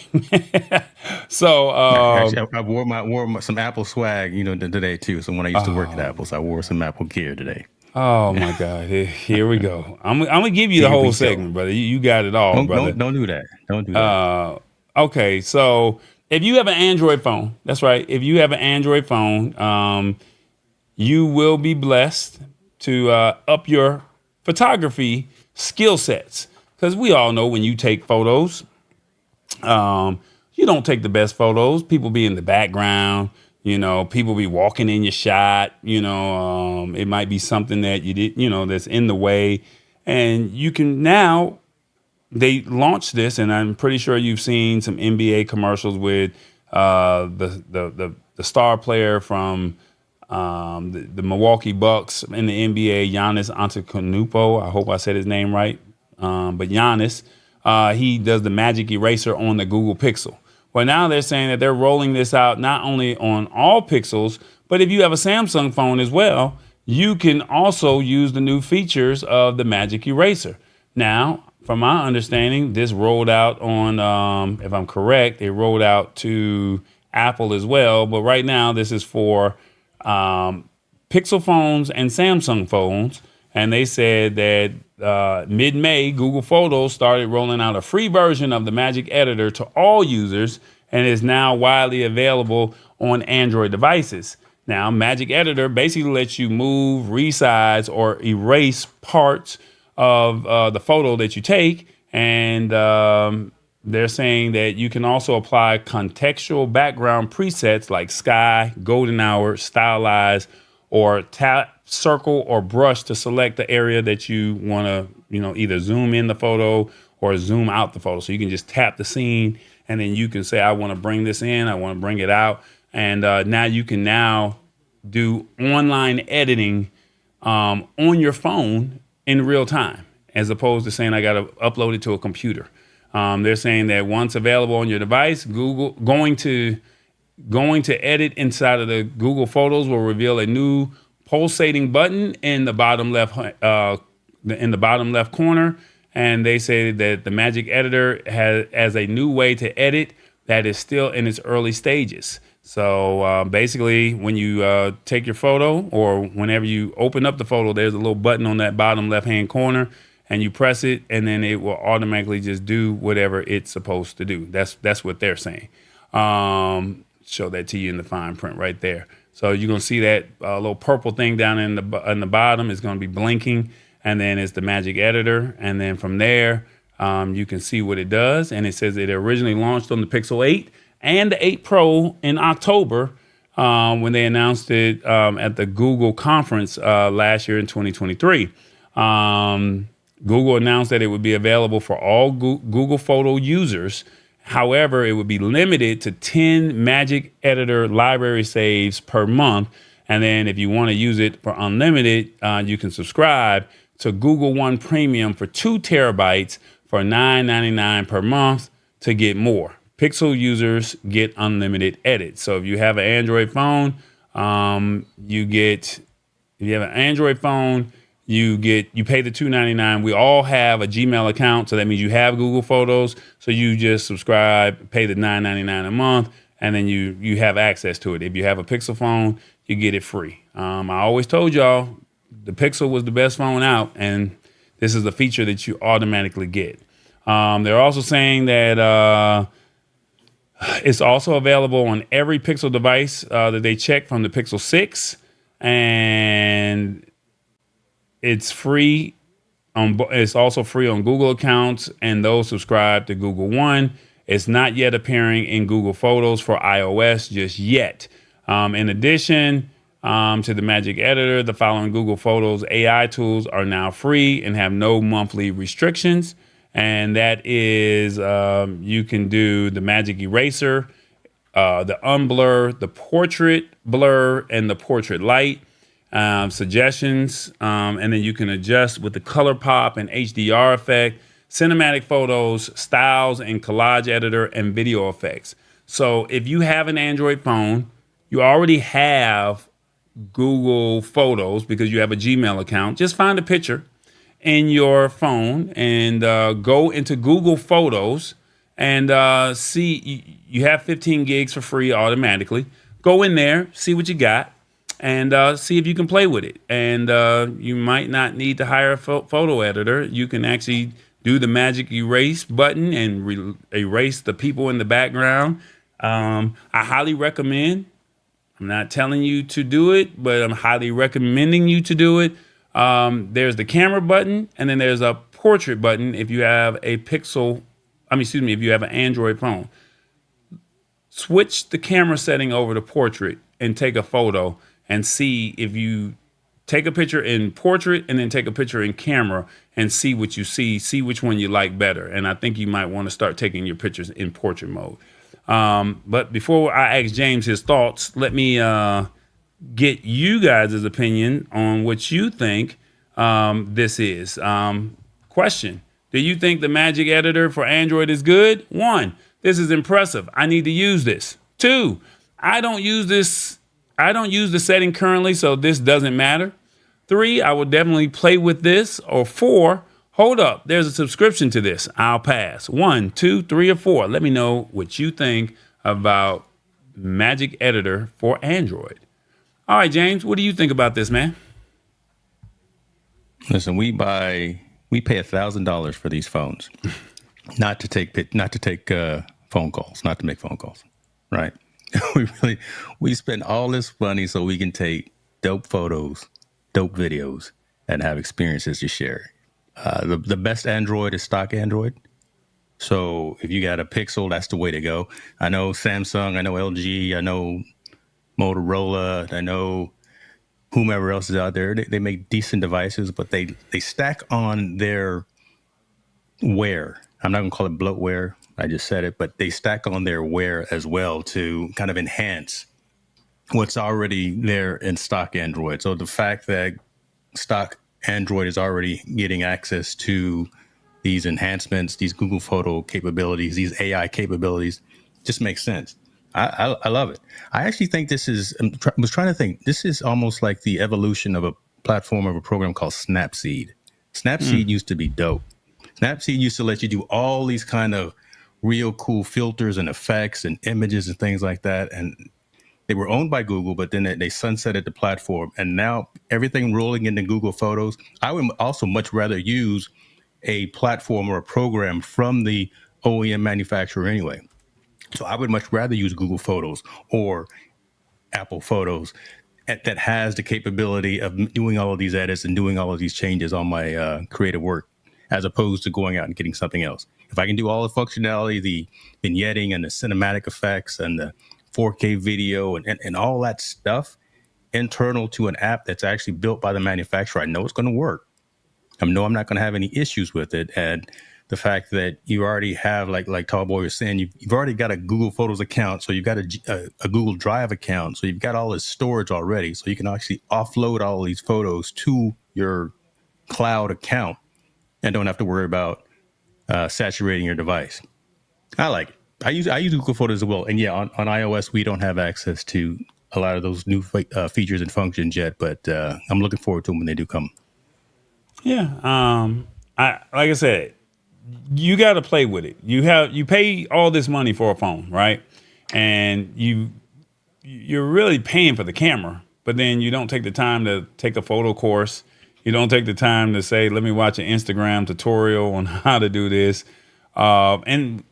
Speaker 3: So
Speaker 4: Actually, I wore some Apple swag, today too. So when I used to work at Apple's, I wore some Apple gear today.
Speaker 3: oh my God, here we go. I'm gonna give you the whole segment, brother. You got it all, brother.
Speaker 4: Don't do that. Don't do that.
Speaker 3: Okay, so if you have an Android phone, that's right. If you have an Android phone, you will be blessed to up your photography skill sets. Because we all know when you take photos, you don't take the best photos. People be in the background, people be walking in your shot, it might be something that you did, that's in the way. And you can now, they launched this, and I'm pretty sure you've seen some NBA commercials with the star player from the Milwaukee Bucks in the NBA, Giannis Antetokounmpo. I hope I said his name right. But Giannis, he does the magic eraser on the Google Pixel. Well, now they're saying that they're rolling this out not only on all Pixels, but if you have a Samsung phone as well, you can also use the new features of the magic eraser. Now, from my understanding, this rolled out on, if I'm correct, it rolled out to Apple as well. But right now, this is for Pixel phones and Samsung phones. And they said that mid-May, Google Photos started rolling out a free version of the Magic Editor to all users and is now widely available on Android devices. Now, Magic Editor basically lets you move, resize, or erase parts of the photo that you take. And they're saying that you can also apply contextual background presets like sky, golden hour, stylize, or tap, circle, or brush to select the area that you want to, either zoom in the photo or zoom out the photo. So you can just tap the scene and then you can say, I want to bring this in, I want to bring it out. And now you can now do online editing on your phone in real time, as opposed to saying I got to upload it to a computer. They're saying that once available on your device, Google going to edit inside of the Google Photos will reveal a new pulsating button in the bottom left corner, and they say that the Magic Editor has a new way to edit that is still in its early stages. So basically, when you take your photo or whenever you open up the photo, there's a little button on that bottom left-hand corner, and you press it, and then it will automatically just do whatever it's supposed to do. That's what they're saying. Show that to you in the fine print right there. So you're gonna see that little purple thing down in the bottom is gonna be blinking, and then it's the Magic Editor, and then from there you can see what it does. And it says it originally launched on the Pixel 8 and the 8 Pro in October when they announced it at the Google conference last year in 2023. Google announced that it would be available for all Google Photo users. However, it would be limited to 10 Magic Editor library saves per month. And then if you want to use it for unlimited, you can subscribe to Google One Premium for 2 terabytes for $9.99 per month to get more. Pixel users get unlimited edits. So if you have an Android phone, you pay the $2.99. We all have a Gmail account, so that means you have Google Photos. So you just subscribe, pay the $9.99 a month, and then you have access to it. If you have a Pixel phone, you get it free. I always told y'all the Pixel was the best phone out, and this is the feature that you automatically get. They're also saying that it's also available on every Pixel device that they check from the Pixel 6, and it's free. It's also free on Google accounts and those subscribed to Google One. It's not yet appearing in Google Photos for iOS just yet. In addition to the Magic Editor, the following Google Photos AI tools are now free and have no monthly restrictions. And that is you can do the magic eraser, the unblur, the portrait blur, and the portrait light. Suggestions, and then you can adjust with the color pop and HDR effect, cinematic photos, styles, and collage editor, and video effects. So if you have an Android phone, you already have Google Photos because you have a Gmail account. Just find a picture in your phone and go into Google Photos and see. You have 15 gigs for free automatically. Go in there, see what you got, and see if you can play with it. And you might not need to hire a photo editor. You can actually do the magic erase button and erase the people in the background. I highly recommend. I'm not telling you to do it, but I'm highly recommending you to do it. There's the camera button, and then there's a portrait button if you have a if you have an Android phone. Switch the camera setting over to portrait and take a photo and see if you take a picture in portrait and then take a picture in camera and see what you see which one you like better. And I think you might want to start taking your pictures in portrait mode. But before I ask James his thoughts, let me get you guys' opinion on what you think this is. Question: do you think the Magic Editor for Android is good? 1, this is impressive. I need to use this. 2, I don't use this. I don't use the setting currently, so this doesn't matter. 3, I will definitely play with this. Or 4, hold up, there's a subscription to this. I'll pass. 1, 2, 3, or 4. Let me know what you think about Magic Editor for Android. All right, James, what do you think about this, man?
Speaker 4: Listen, we pay $1,000 for these phones, not to take phone calls, not to make phone calls, right? we spend all this money so we can take dope photos, dope videos, and have experiences to share. The best Android is stock Android. So if you got a Pixel, that's the way to go. I know Samsung, I know LG, I know Motorola, I know whomever else is out there. They make decent devices, but they stack on their wear. I'm not going to call it bloatware. I just said it, but they stack on their wear as well to kind of enhance what's already there in stock Android. So the fact that stock Android is already getting access to these enhancements, these Google Photo capabilities, these AI capabilities, just makes sense. I love it. I actually think this is, was trying to think, this is almost like the evolution of a platform of a program called Snapseed. Snapseed used to be dope. Snapseed used to let you do all these kind of real cool filters and effects and images and things like that. And they were owned by Google, but then they sunsetted the platform. And now everything rolling into Google Photos. I would also much rather use a platform or a program from the OEM manufacturer anyway. So I would much rather use Google Photos or Apple Photos that has the capability of doing all of these edits and doing all of these changes on my creative work, as opposed to going out and getting something else. If I can do all the functionality, the vignetting and the cinematic effects and the 4K video and all that stuff internal to an app that's actually built by the manufacturer, I know it's going to work. I know I'm not going to have any issues with it. And the fact that you already have, like Tallboy was saying, you've already got a Google Photos account, so you've got a Google Drive account, so you've got all this storage already, so you can actually offload all of these photos to your cloud account and don't have to worry about saturating your device. I like it. I use Google Photos as well, and yeah, on iOS we don't have access to a lot of those new features and functions yet, but I'm looking forward to them when they do come.
Speaker 3: Yeah, like I said, you got to play with it. You pay all this money for a phone, right? And you're really paying for the camera, but then you don't take the time to take a photo course. You don't take the time to say, let me watch an Instagram tutorial on how to do this. And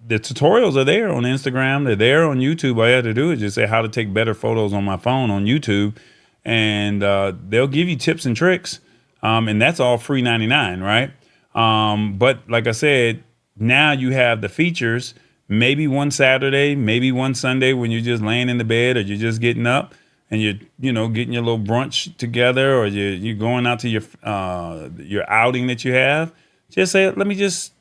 Speaker 3: the tutorials are there on Instagram. They're there on YouTube. All you have to do is just say how to take better photos on my phone on YouTube. And they'll give you tips and tricks. And that's all free 99, right? But like I said, now you have the features, maybe one Saturday, maybe one Sunday when you're just laying in the bed or you're just getting up and you're getting your little brunch together, or you're going out to your outing that you have. just say, let me just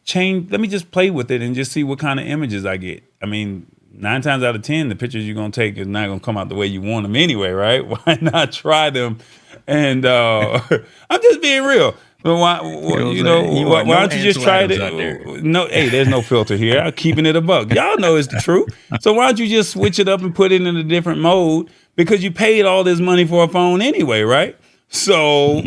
Speaker 3: play with it and just see what kind of images I get. I mean, 9 times out of 10, the pictures you're going to take is not going to come out the way you want them anyway, right? Why not try them? And I'm just being real. But why don't you just try it? No, hey, there's no filter here. I'm keeping it a buck. Y'all know it's the truth. So why don't you just switch it up and put it in a different mode? Because you paid all this money for a phone anyway, right? So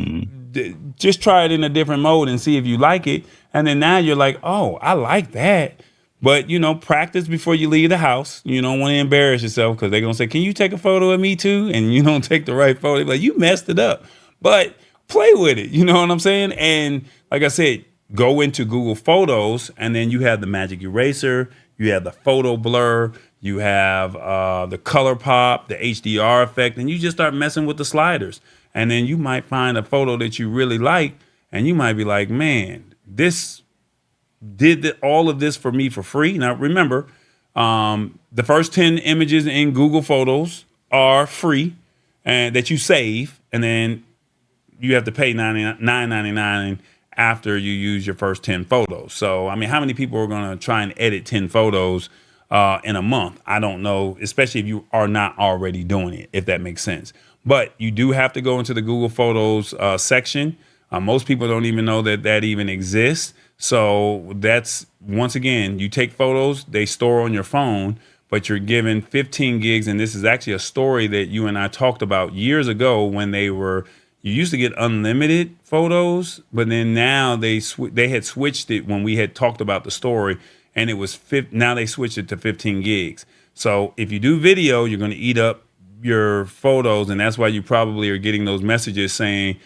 Speaker 3: just try it in a different mode and see if you like it. And then now you're like, oh, I like that. But, practice before you leave the house. You don't want to embarrass yourself because they're going to say, can you take a photo of me too? And you don't take the right photo. Like, you messed it up. But play with it. You know what I'm saying? And like I said, go into Google Photos and then you have the magic eraser. You have the photo blur. You have the color pop, the HDR effect. And you just start messing with the sliders. And then you might find a photo that you really like. And you might be like, man, this did all of this for me for free. Now, remember, the first 10 images in Google Photos are free and that you save. And then you have to pay $9.99 after you use your first 10 photos. So, I mean, how many people are going to try and edit 10 photos in a month? I don't know, especially if you are not already doing it, if that makes sense. But you do have to go into the Google Photos section. Most people don't even know that even exists. So that's, once again, you take photos, they store on your phone, but you're given 15 gigs. And this is actually a story that you and I talked about years ago when you used to get unlimited photos, but then now they had switched it when we had talked about the story, and it was now they switched it to 15 gigs. So if you do video, you're going to eat up your photos, and that's why you probably are getting those messages saying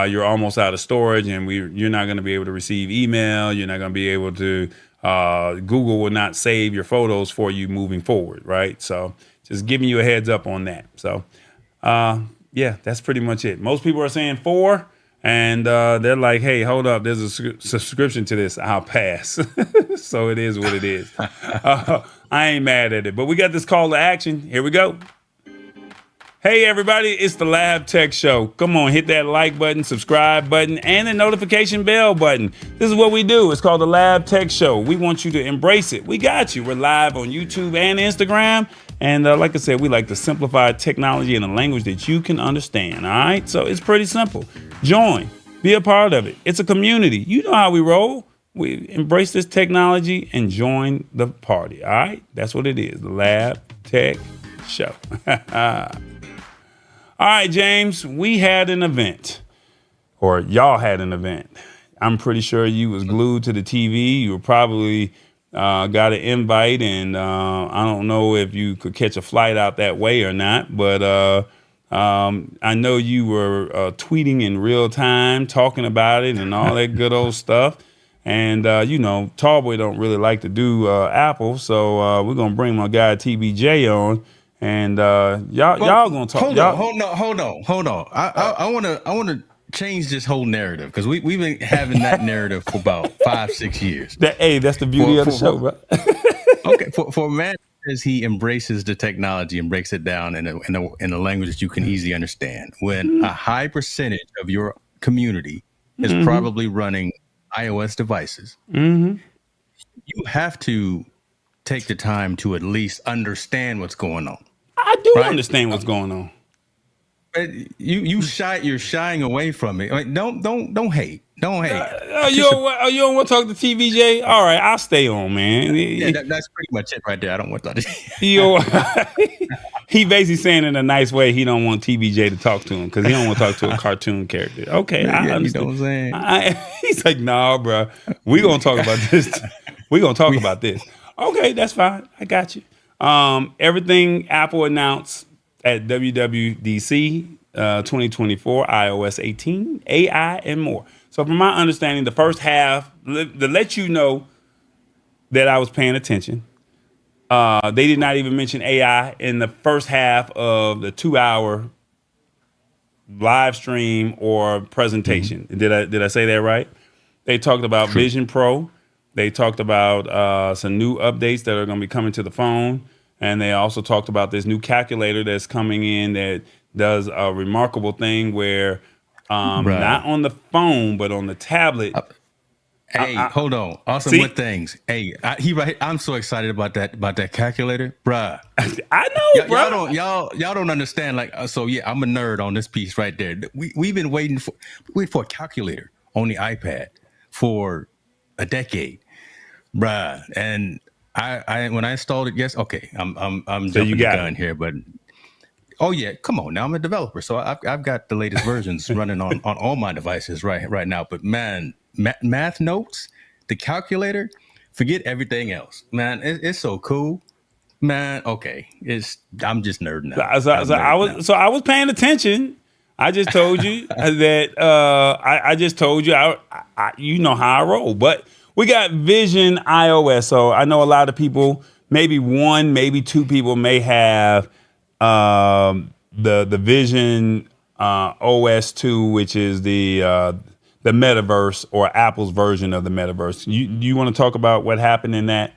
Speaker 3: you're almost out of storage, and you're not going to be able to receive email. You're not going to be able to. Google will not save your photos for you moving forward, right? So just giving you a heads up on that. So. Yeah, that's pretty much it. Most people are saying 4, and they're like, hey, hold up, there's a subscription to this. I'll pass. So it is what it is. I ain't mad at it. But we got this call to action. Here we go. Hey, everybody, it's the Lab Tech Show. Come on, hit that like button, subscribe button, and the notification bell button. This is what we do. It's called the Lab Tech Show. We want you to embrace it. We got you. We're live on YouTube and Instagram. And like I said, we like to simplify technology in a language that you can understand. All right. So it's pretty simple. Join, be a part of it. It's a community. You know how we roll. We embrace this technology and join the party. All right. That's what it is. The Lab Tech Show. All right, James, we had an event, or y'all had an event. I'm pretty sure you was glued to the TV. You were probably got an invite, and I don't know if you could catch a flight out that way or not, but I know you were tweeting in real time, talking about it and all that good old stuff. And, Tallboy don't really like to do Apple, so we're going to bring my guy TBJ on. And y'all gonna talk.
Speaker 4: Hold on. I wanna change this whole narrative because we've been having that narrative for about 5-6 years.
Speaker 3: That's the beauty of the show, bro.
Speaker 4: Okay, for a man as he embraces the technology and breaks it down in a language that you can easily understand. When a high percentage of your community is probably running iOS devices, you have to take the time to at least understand what's going on.
Speaker 3: I do understand what's going on.
Speaker 4: You're shying away from it. Like, don't hate. Don't hate.
Speaker 3: You don't want to talk to TVJ? All right, I'll stay on, man.
Speaker 4: Yeah, that's pretty much it right there. I don't want to talk to
Speaker 3: He basically saying in a nice way he don't want TVJ to talk to him because he don't want to talk to a cartoon character. Okay, I understand.
Speaker 4: You know what I'm saying?
Speaker 3: He's like, nah, bro. We're going to talk about this. We're going to talk about this. Okay, that's fine. I got you. Everything Apple announced at WWDC 2024, iOS 18, AI, and more. So from my understanding, the first half, to let you know that I was paying attention, they did not even mention AI in the first half of the 2-hour live stream or presentation. Did I say that right? They talked about Vision Pro. They talked about some new updates that are going to be coming to the phone. And they also talked about this new calculator that's coming in that does a remarkable thing where not on the phone, but on the tablet.
Speaker 4: Hey, hold on. Awesome
Speaker 3: See?
Speaker 4: with things. Hey, I'm so excited about that calculator, bruh.
Speaker 3: I know, bro.
Speaker 4: Y'all don't understand. Like, so yeah, I'm a nerd on this piece right there. We've been waiting for a calculator on the iPad for a decade, bruh. And I when I installed it, yes, okay, I'm
Speaker 3: So you
Speaker 4: jumping the
Speaker 3: got
Speaker 4: gun
Speaker 3: it.
Speaker 4: here, but oh yeah, come on now, I'm a developer, so I've got the latest versions running on all my devices right now. But man, math notes, the calculator, forget everything else, man. It's so cool. Man, okay. I'm just nerding out. I'm nerding out.
Speaker 3: I was paying attention. I just told you that I just told you you know how I roll. But we got Vision iOS. So I know a lot of people, maybe one, maybe two people may have the Vision OS 2, which is the metaverse or Apple's version of the metaverse. You want to talk about what happened in that?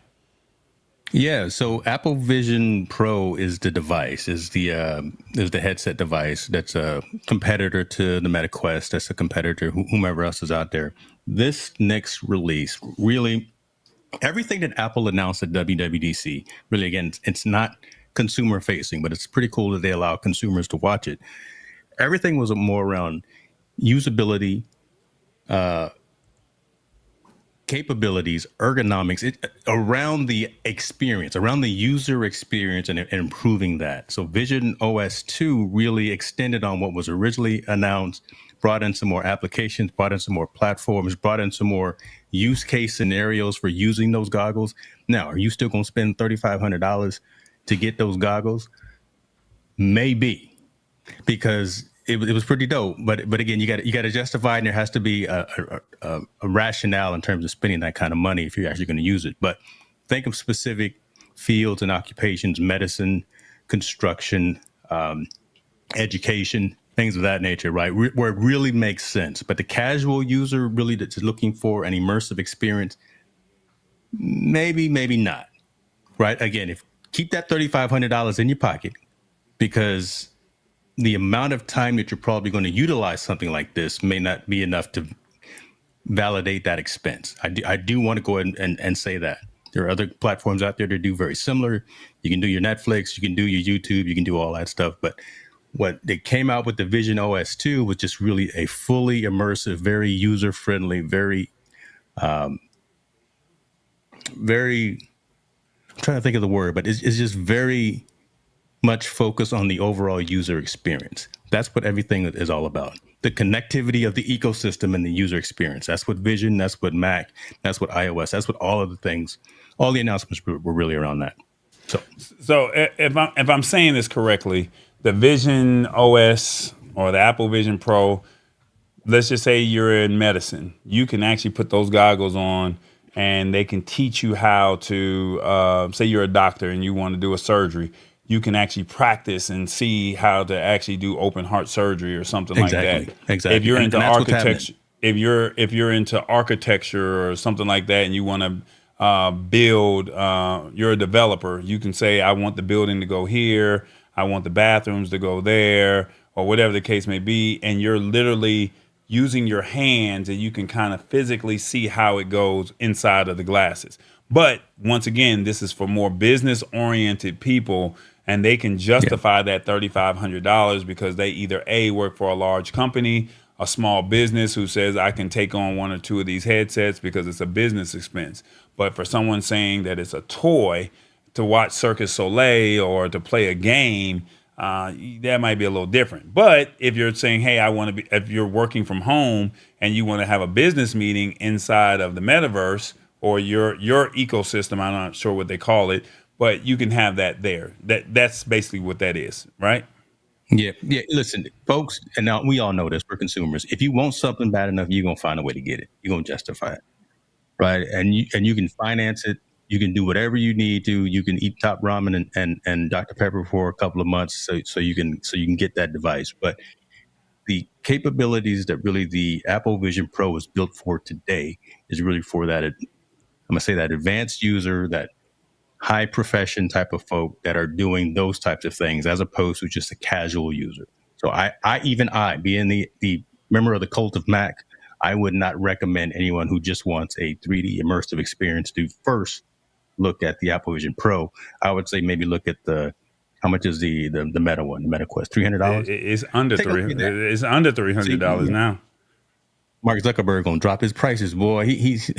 Speaker 4: Yeah, so Apple Vision Pro is the device, is the headset device that's a competitor to the Meta Quest, that's a competitor whomever else is out there. This next release, really, everything that Apple announced at WWDC, really, again, it's not consumer facing, but it's pretty cool that they allow consumers to watch it. Everything was more around usability, capabilities, ergonomics, around the experience, around the user experience, and improving that. So Vision OS 2 really extended on what was originally announced, brought in some more applications, brought in some more platforms, brought in some more use case scenarios for using those goggles. Now, are you still going to spend $3,500 to get those goggles? Maybe, because it was pretty dope. But again, you got to justify, and there has to be a rationale in terms of spending that kind of money if you're actually going to use it. But think of specific fields and occupations: medicine, construction, education, things of that nature, right? Where it really makes sense. But the casual user really that's looking for an immersive experience, maybe not, right? Again, if keep that $3,500 in your pocket, because the amount of time that you're probably going to utilize something like this may not be enough to validate that expense. I do want to go ahead and say that. There are other platforms out there that do very similar. You can do your Netflix, you can do your YouTube, you can do all that stuff. But what they came out with the Vision OS 2 was just really a fully immersive, very user-friendly, very, I'm trying to think of the word, but it's just very much focus on the overall user experience. That's what everything is all about. The connectivity of the ecosystem and the user experience. That's what Vision, that's what Mac, that's what iOS, that's what all of the things, all the announcements were really around that.
Speaker 3: So if I'm saying this correctly, the Vision OS or the Apple Vision Pro, let's just say you're in medicine, you can actually put those goggles on and they can teach you how to, say you're a doctor and you want to do a surgery. You can actually practice and see how to actually do open heart surgery or something like that.
Speaker 4: Exactly.
Speaker 3: If you're into
Speaker 4: and
Speaker 3: architecture, if you're into architecture or something like that, and you want to build, you're a developer. You can say, I want the building to go here. I want the bathrooms to go there, or whatever the case may be. And you're literally using your hands, and you can kind of physically see how it goes inside of the glasses. But once again, this is for more business-oriented people, and they can justify that $3,500 because they either A, work for a large company, a small business who says I can take on one or two of these headsets because it's a business expense. But for someone saying that it's a toy to watch Cirque du Soleil or to play a game, that might be a little different. But if you're saying, hey, if you're working from home and you want to have a business meeting inside of the metaverse or your ecosystem, I'm not sure what they call it, but you can have that there. That's basically what that is, right?
Speaker 4: Yeah. Listen, folks, and now we all know this, we're consumers. If you want something bad enough, you're gonna find a way to get it. You're gonna justify it, right? And you can finance it. You can do whatever you need to. You can eat top ramen and Dr. Pepper for a couple of months, so you can get that device. But the capabilities that really the Apple Vision Pro is built for today is really for that. I'm gonna say that advanced user, that high profession type of folk that are doing those types of things, as opposed to just a casual user. So I being the member of the cult of Mac, I would not recommend anyone who just wants a 3D immersive experience to first look at the Apple Vision Pro. I would say maybe look at how much is the Meta one, the Meta Quest, $300?
Speaker 3: It's under
Speaker 4: Take a look at that.
Speaker 3: It's under $300 now.
Speaker 4: Mark Zuckerberg gonna drop his prices, boy. He's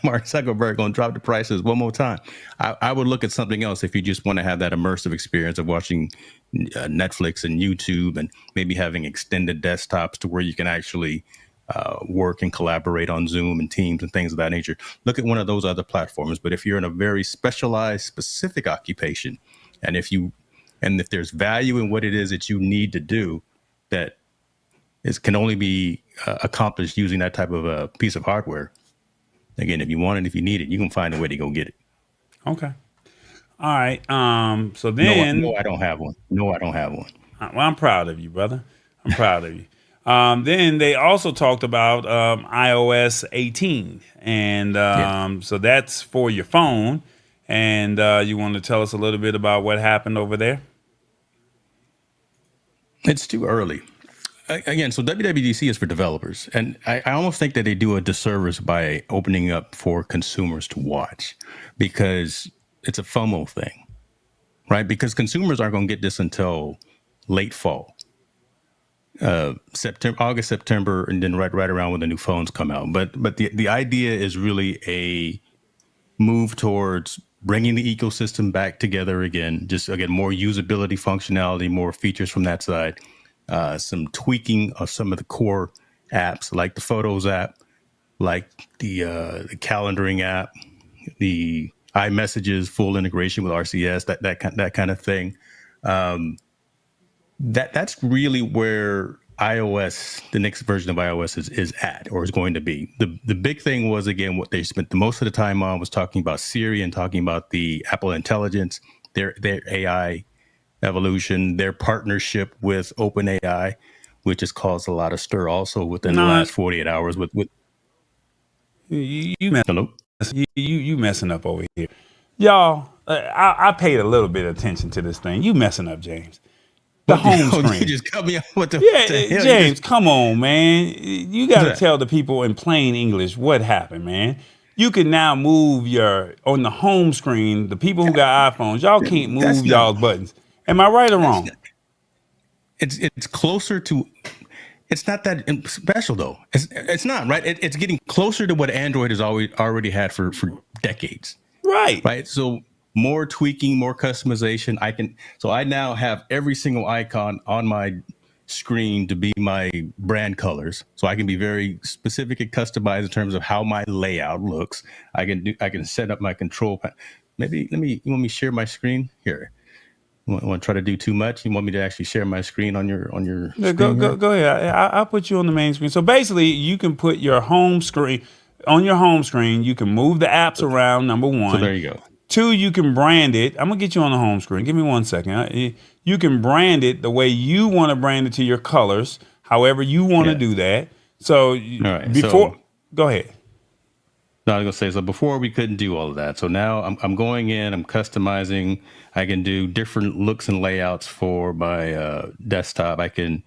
Speaker 4: Mark Zuckerberg gonna drop the prices one more time. I would look at something else if you just want to have that immersive experience of watching Netflix and YouTube, and maybe having extended desktops to where you can actually work and collaborate on Zoom and Teams and things of that nature. Look at one of those other platforms. But if you're in a very specialized, specific occupation, and if there's value in what it is that you need to do, that can only be accomplished using that type of a piece of hardware. Again, if you want it, if you need it, you can find a way to go get it.
Speaker 3: Okay. All right. So then,
Speaker 4: no, I don't have one. No, I don't have one.
Speaker 3: Well, I'm proud of you, brother. I'm proud of you. Then they also talked about iOS 18, and so that's for your phone. And you want to tell us a little bit about what happened over there?
Speaker 4: It's too early. Again, so WWDC is for developers, and I almost think that they do a disservice by opening up for consumers to watch, because it's a FOMO thing, right? Because consumers aren't going to get this until late fall, August, September, and then right around when the new phones come out. But the idea is really a move towards bringing the ecosystem back together again. Just again, more usability, functionality, more features from that side. Some tweaking of some of the core apps, like the Photos app, like the calendaring app, the iMessages, full integration with RCS, that kind of thing. That's really where iOS, the next version of iOS is at, or is going to be. The big thing was, again, what they spent the most of the time on was talking about Siri and talking about the Apple Intelligence, their AI evolution, their partnership with OpenAI, which has caused a lot of stir also within the last 48 hours with
Speaker 3: you messing up over here. y'all, I paid a little bit of attention to this thing. You messing up, James. The home screen.
Speaker 4: You just cut me off. What the hell?
Speaker 3: James, come on, man. You got to tell the people in plain English what happened, man. You can now move on the home screen. The people who got iPhones, y'all can't move y'all's buttons. Am I right or wrong?
Speaker 4: It's closer to. It's not that special though. It's not right. It's getting closer to what Android has already had for decades. Right. So more tweaking, more customization. I now have every single icon on my screen to be my brand colors, so I can be very specific and customized in terms of how my layout looks. I can set up my control panel. Maybe you want me to share my screen here? You want to try to do too much? You want me to actually share my screen on your screen?
Speaker 3: Go ahead. I'll put you on the main screen. So basically, you can put your home screen on your home screen. You can move the apps around. Number one.
Speaker 4: So there you go.
Speaker 3: 2, you can brand it. I'm gonna get you on the home screen. Give me 1 second. You can brand it the way you want to brand it to your colors, however you want to do that. So go ahead.
Speaker 4: No, I was gonna say, so before we couldn't do all of that. So now I'm going in, I'm customizing. I can do different looks and layouts for my desktop. I can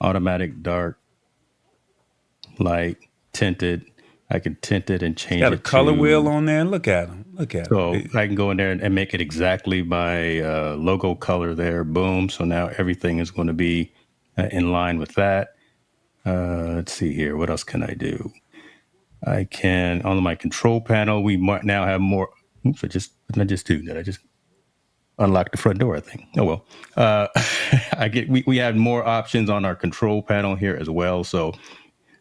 Speaker 4: automatic dark, light, tinted. I can tint it and change it.
Speaker 3: Got a color wheel on there. Look at them.
Speaker 4: So I can go in there and make it exactly my logo color there. Boom. So now everything is going to be in line with that. Let's see here. What else can I do? I can, on my control panel, we might now have more. Oops, what did I just do? Did I just unlock the front door, I think? Oh, well. We have more options on our control panel here as well. So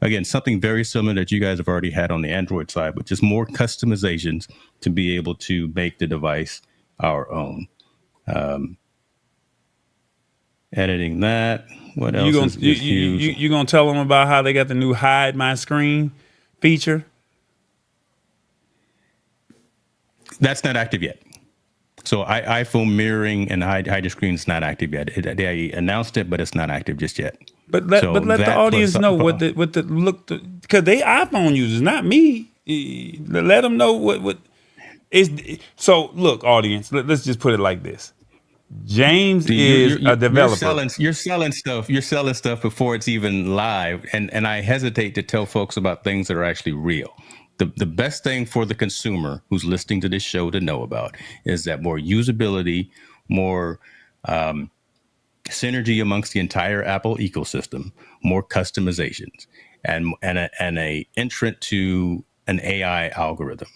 Speaker 4: again, something very similar that you guys have already had on the Android side, but just more customizations to be able to make the device our own. Editing that. What else is huge?
Speaker 3: You gonna tell them about how they got the new hide my screen feature?
Speaker 4: That's not active yet. So iPhone mirroring and hide your screen is not active yet. They announced it, but it's not active just yet.
Speaker 3: But let the audience know what the look, because they iPhone users, not me. Let them know what is. So look, audience, let's just put it like this: James is a developer.
Speaker 4: You're selling stuff. You're selling stuff before it's even live, and I hesitate to tell folks about things that are actually real. The best thing for the consumer who's listening to this show to know about is that more usability, more synergy amongst the entire Apple ecosystem, more customizations, and a entrant to an AI algorithm.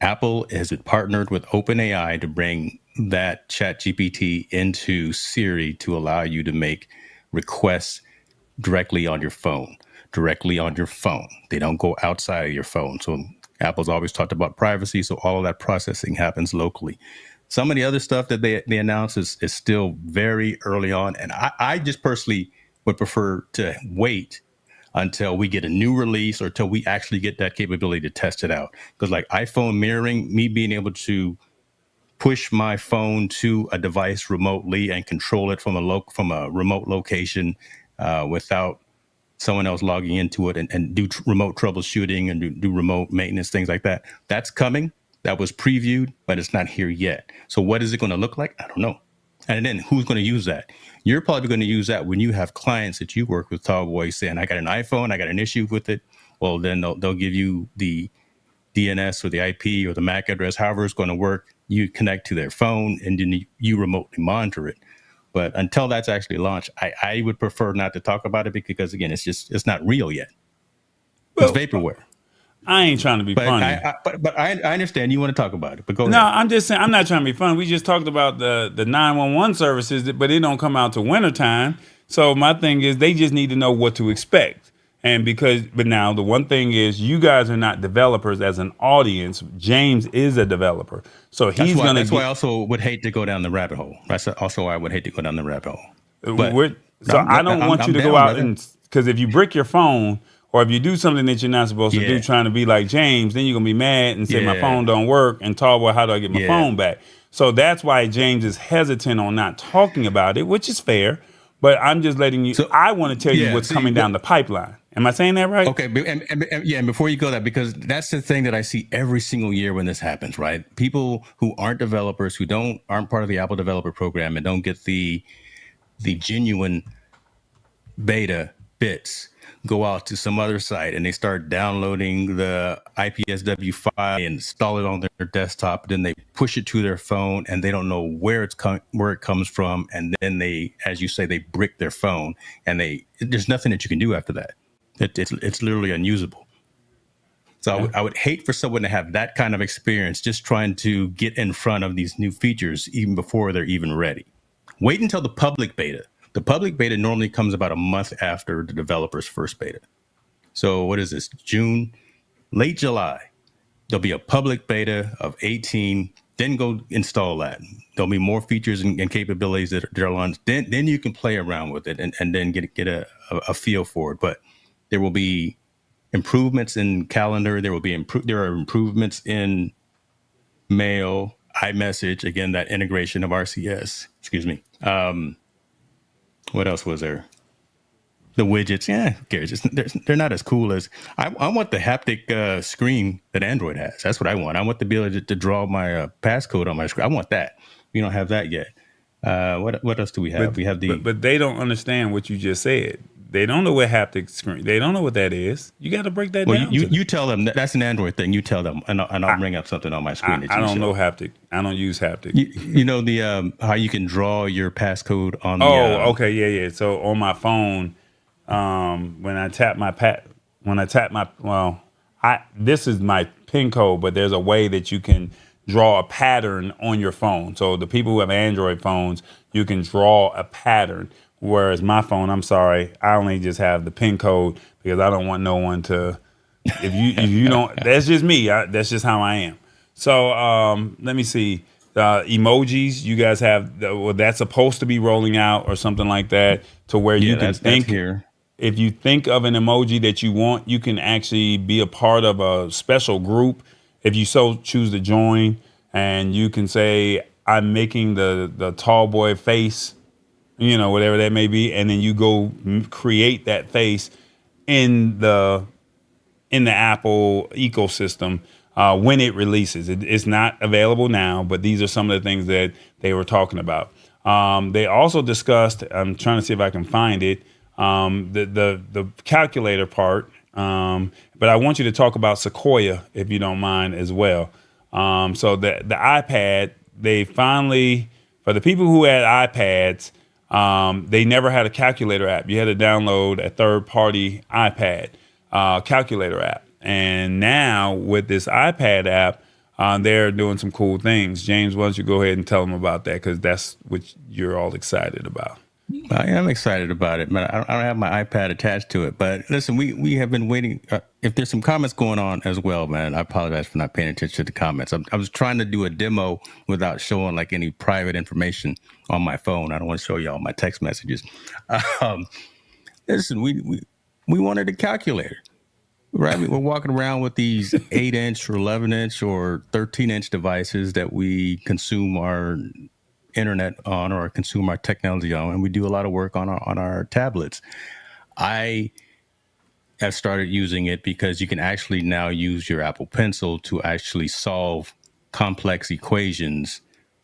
Speaker 4: Apple has partnered with OpenAI to bring that ChatGPT into Siri to allow you to make requests directly on your phone. They don't go outside of your phone. So Apple's always talked about privacy. So all of that processing happens locally. Some of the other stuff that they announce is still very early on. And I just personally would prefer to wait until we get a new release or till we actually get that capability to test it out. Because like iPhone mirroring, me being able to push my phone to a device remotely and control it from a remote location without someone else logging into it and do remote troubleshooting and do remote maintenance, things like that. That's coming. That was previewed, but it's not here yet. So what is it going to look like? I don't know. And then who's going to use that? You're probably going to use that when you have clients that you work with, Tallboy, saying, I got an iPhone, I got an issue with it. Well, then they'll give you the DNS or the IP or the MAC address, however it's going to work. You connect to their phone and then you remotely monitor it. But until that's actually launched, I would prefer not to talk about it because, again, it's not real yet. It's vaporware.
Speaker 3: I ain't trying to be funny.
Speaker 4: I understand you want to talk about it, but go ahead.
Speaker 3: No, I'm just saying, I'm not trying to be funny. We just talked about the 911 services, but it don't come out to wintertime. So my thing is they just need to know what to expect. But now the one thing is you guys are not developers as an audience. James is a developer. So he's going to.
Speaker 4: That's why I also would hate to go down the rabbit hole. That's also why I would hate to go down the rabbit hole.
Speaker 3: I don't want you to go out because if you brick your phone or if you do something that you're not supposed to do trying to be like James, then you're going to be mad and say my phone don't work and Tallboy, how do I get my phone back? So that's why James is hesitant on not talking about it, which is fair. But I'm just letting you, I want to tell you what's coming down the pipeline. Am I saying that right?
Speaker 4: Okay. And before you go that, because that's the thing that I see every single year when this happens, right? People who aren't developers, who aren't part of the Apple developer program and don't get the genuine beta bits, go out to some other site and they start downloading the IPSW file and install it on their desktop. Then they push it to their phone and they don't know where it comes from. And then they, as you say, they brick their phone and there's nothing that you can do after that. It's literally unusable. So I would hate for someone to have that kind of experience just trying to get in front of these new features even before they're even ready. Wait until the public beta. The public beta normally comes about a month after the developer's first beta. So what is this? June, late July. There'll be a public beta of 18. Then go install that. There'll be more features and capabilities that are launched. Then you can play around with it and then get a feel for it. But there will be improvements in calendar. There are improvements in mail, iMessage. Again, that integration of RCS. Excuse me. What else was there? The widgets. Who cares? They're not as cool as I want the haptic screen that Android has. That's what I want. I want to be able to draw my passcode on my screen. I want that. We don't have that yet. What else do we have?
Speaker 3: But they don't understand what you just said. They don't know what haptic screen. They don't know what that is. You got to break that down.
Speaker 4: You tell them that's an Android thing. You tell them, and I'll bring up something on my screen.
Speaker 3: I don't know haptic. I don't use haptic.
Speaker 4: You know the how you can draw your passcode on.
Speaker 3: Okay, yeah. So on my phone, when I tap this is my PIN code, but there's a way that you can draw a pattern on your phone. So the people who have Android phones, you can draw a pattern. Whereas my phone, I'm sorry, I only just have the PIN code because I don't want no one to. If you don't, that's just me. That's just how I am. So let me see. Emojis, you guys have. That's supposed to be rolling out or something like that, to where you can think. Here. If you think of an emoji that you want, you can actually be a part of a special group if you so choose to join, and you can say, "I'm making the tall boy face." Whatever that may be, and then you go create that face in the Apple ecosystem. when it releases. It's not available now, but these are some of the things that they were talking about. They also discussed, I'm trying to see if I can find it, the calculator part. But I want you to talk about Sequoia, if you don't mind, as well. So the iPad, they finally, for the people who had iPads, they never had a calculator app. You had to download a third-party iPad calculator app. And now with this iPad app, they're doing some cool things. James, why don't you go ahead and tell them about that, because that's what you're all excited about.
Speaker 4: I am excited about it, but I don't have my iPad attached to it. But listen, we have been waiting. If there's some comments going on as well, man, I apologize for not paying attention to the comments. I was trying to do a demo without showing like any private information on my phone. I don't want to show y'all my text messages. Listen, we wanted a calculator, right? We're walking around with these 8-inch or 11-inch or 13-inch devices that we consume our internet on or consume our technology on, and we do a lot of work on our tablets. I have started using it because you can actually now use your Apple Pencil to actually solve complex equations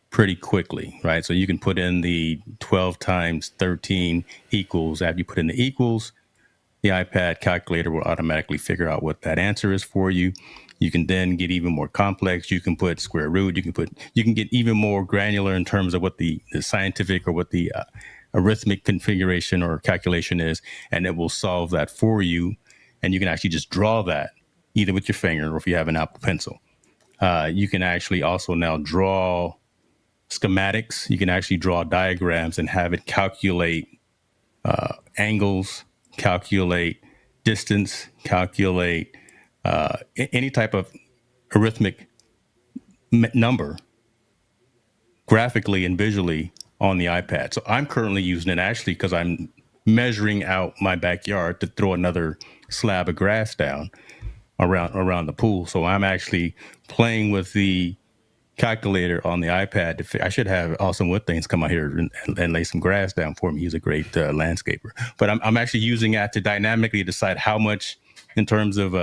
Speaker 4: pretty quickly, right? So you can put in the 12 times 13 equals. After you put in the equals, the iPad calculator will automatically figure out what that answer is for you. You can then get even more complex. You can put square root. You can get even more granular in terms of what the scientific or what the arithmetic configuration or calculation is, and it will solve that for you. And you can actually just draw that either with your finger or if you have an Apple Pencil. You can actually also now draw schematics. You can actually draw diagrams and have it calculate angles, calculate distance, calculate any type of arithmetic number graphically and visually on the iPad. So I'm currently using it actually because I'm measuring out my backyard to throw another slab of grass down around the pool. So I'm actually playing with the calculator on the iPad. I should have Awesome Wood Things come out here and lay some grass down for me. He's a great landscaper. But I'm actually using that to dynamically decide how much in terms of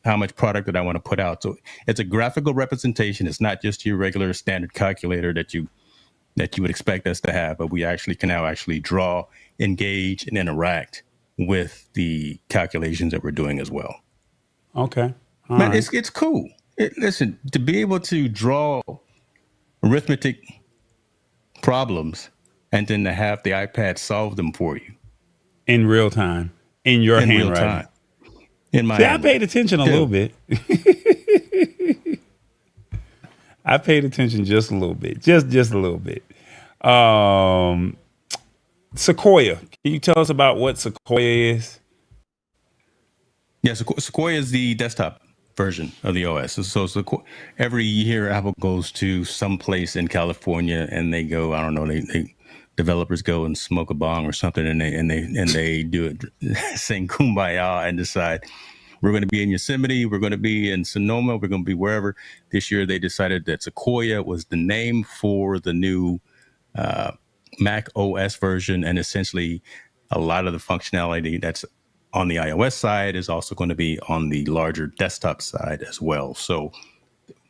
Speaker 4: how much product that I want to put out. So it's a graphical representation. It's not just your regular standard calculator that you would expect us to have, but we actually can now actually draw, engage, and interact with the calculations that we're doing as well.
Speaker 3: Okay. All
Speaker 4: Man,
Speaker 3: right.
Speaker 4: it's cool. Listen, to be able to draw arithmetic problems and then to have the iPad solve them for you
Speaker 3: In real time, in your
Speaker 4: in real
Speaker 3: handwriting.
Speaker 4: time. In my
Speaker 3: See, I
Speaker 4: handwriting.
Speaker 3: paid attention a little bit. I paid attention just a little bit, just a little bit. Sequoia, can you tell us about what Sequoia is?
Speaker 4: Yeah, Sequoia is the desktop version of the OS. So every year Apple goes to some place in California and they go, I don't know, they developers go and smoke a bong or something and they do it, sing Kumbaya and decide we're going to be in Yosemite, we're going to be in Sonoma, we're going to be wherever. This year they decided that Sequoia was the name for the new Mac OS version, and essentially a lot of the functionality that's on the iOS side is also going to be on the larger desktop side as well. So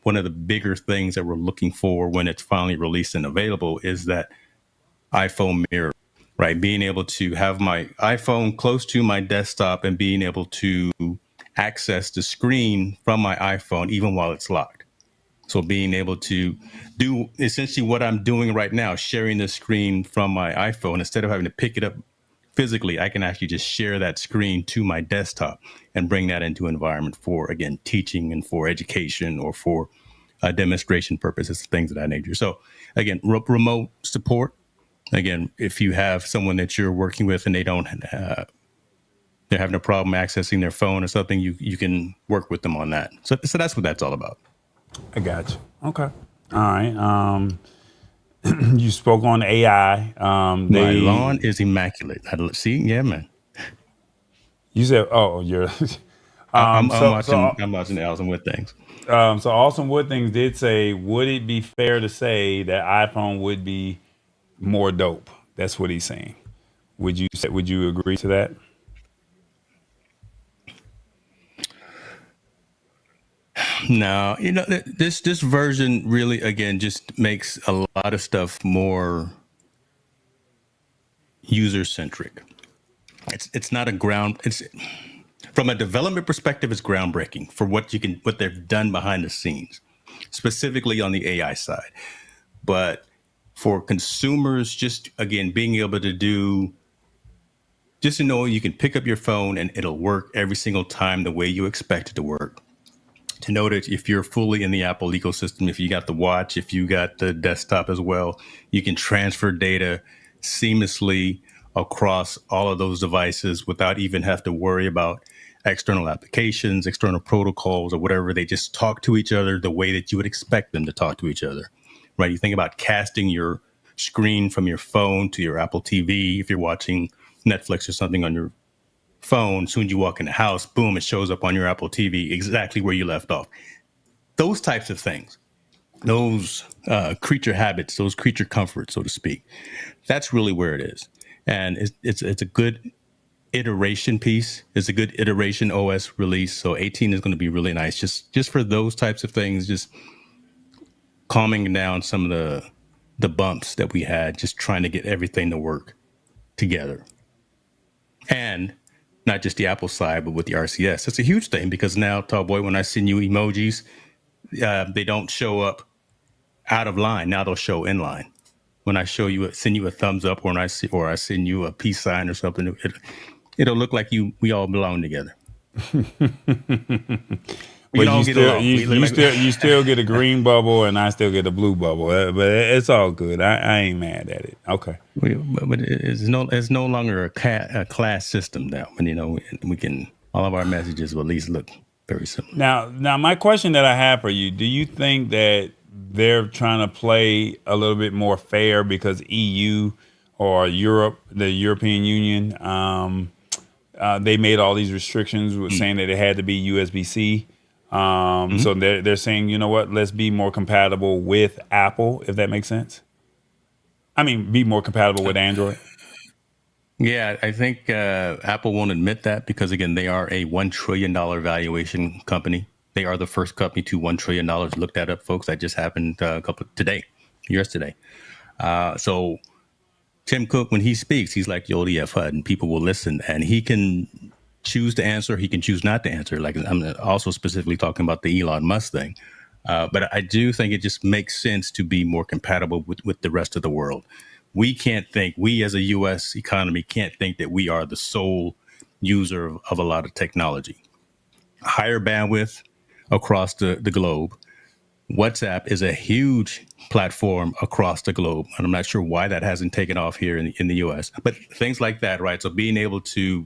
Speaker 4: one of the bigger things that we're looking for when it's finally released and available is that iPhone mirror, right? Being able to have my iPhone close to my desktop and being able to access the screen from my iPhone even while it's locked. So being able to do essentially what I'm doing right now, sharing the screen from my iPhone, instead of having to pick it up physically, I can actually just share that screen to my desktop and bring that into an environment for, again, teaching and for education or for demonstration purposes, things of that nature. So again, remote support. Again, if you have someone that you're working with and they don't, they're having a problem accessing their phone or something, you can work with them on that. So that's what that's all about.
Speaker 3: I got you. Okay. All right. You spoke on AI.
Speaker 4: My lawn is immaculate. See, yeah, man.
Speaker 3: You said, "Oh, you're."
Speaker 4: I'm watching the Awesome Wood Things.
Speaker 3: So Awesome Wood Things did say, would it be fair to say that iPhone would be more dope? That's what he's saying. Would you agree to that?
Speaker 4: No, this version really again just makes a lot of stuff more user centric. It's not a ground. It's from a development perspective, it's groundbreaking for what they've done behind the scenes, specifically on the AI side. But for consumers, just again being able to do, just to know you can pick up your phone and it'll work every single time the way you expect it to work. To know that if you're fully in the Apple ecosystem, if you got the watch, if you got the desktop as well, you can transfer data seamlessly across all of those devices without even have to worry about external applications, external protocols, or whatever. They just talk to each other the way that you would expect them to talk to each other, right? You think about casting your screen from your phone to your Apple TV. If you're watching Netflix or something on your phone, soon as you walk in the house, boom, it shows up on your Apple TV exactly where you left off. Those types of things, those creature habits, those creature comforts, so to speak, that's really where it is. And it's a good iteration piece. It's a good iteration OS release. So 18 is going to be really nice. Just for those types of things, just calming down some of the bumps that we had, just trying to get everything to work together. And not just the Apple side, but with the RCS. It's a huge thing because now, Tallboy, when I send you emojis, they don't show up out of line. Now they'll show in line. When I send you a thumbs up, or I send you a peace sign or something, it'll look like we all belong together.
Speaker 3: But you still get a green bubble, and I still get a blue bubble. But it's all good. I ain't mad at it. Okay.
Speaker 4: But it's no longer a class system now. And we can, all of our messages will at least look very similar.
Speaker 3: Now, my question that I have for you: do you think that they're trying to play a little bit more fair because EU or Europe, the European Union, they made all these restrictions with saying that it had to be USB-C? So they're saying, you know what, let's be more compatible with Apple, if that makes sense. I mean, be more compatible with Android.
Speaker 4: Yeah, I think Apple won't admit that because, again, they are a $1 trillion valuation company. They are the first company to $1 trillion. Look that up, folks. That just happened yesterday. So Tim Cook, when he speaks, he's like Yodi F. HUD, and people will listen, and he can choose to answer. He can choose not to answer. Like, I'm also specifically talking about the Elon Musk thing. But I do think it just makes sense to be more compatible with the rest of the world. We as a U.S. economy can't think that we are the sole user of a lot of technology. Higher bandwidth across the globe. WhatsApp is a huge platform across the globe, and I'm not sure why that hasn't taken off here in the U.S. But things like that, right? So being able to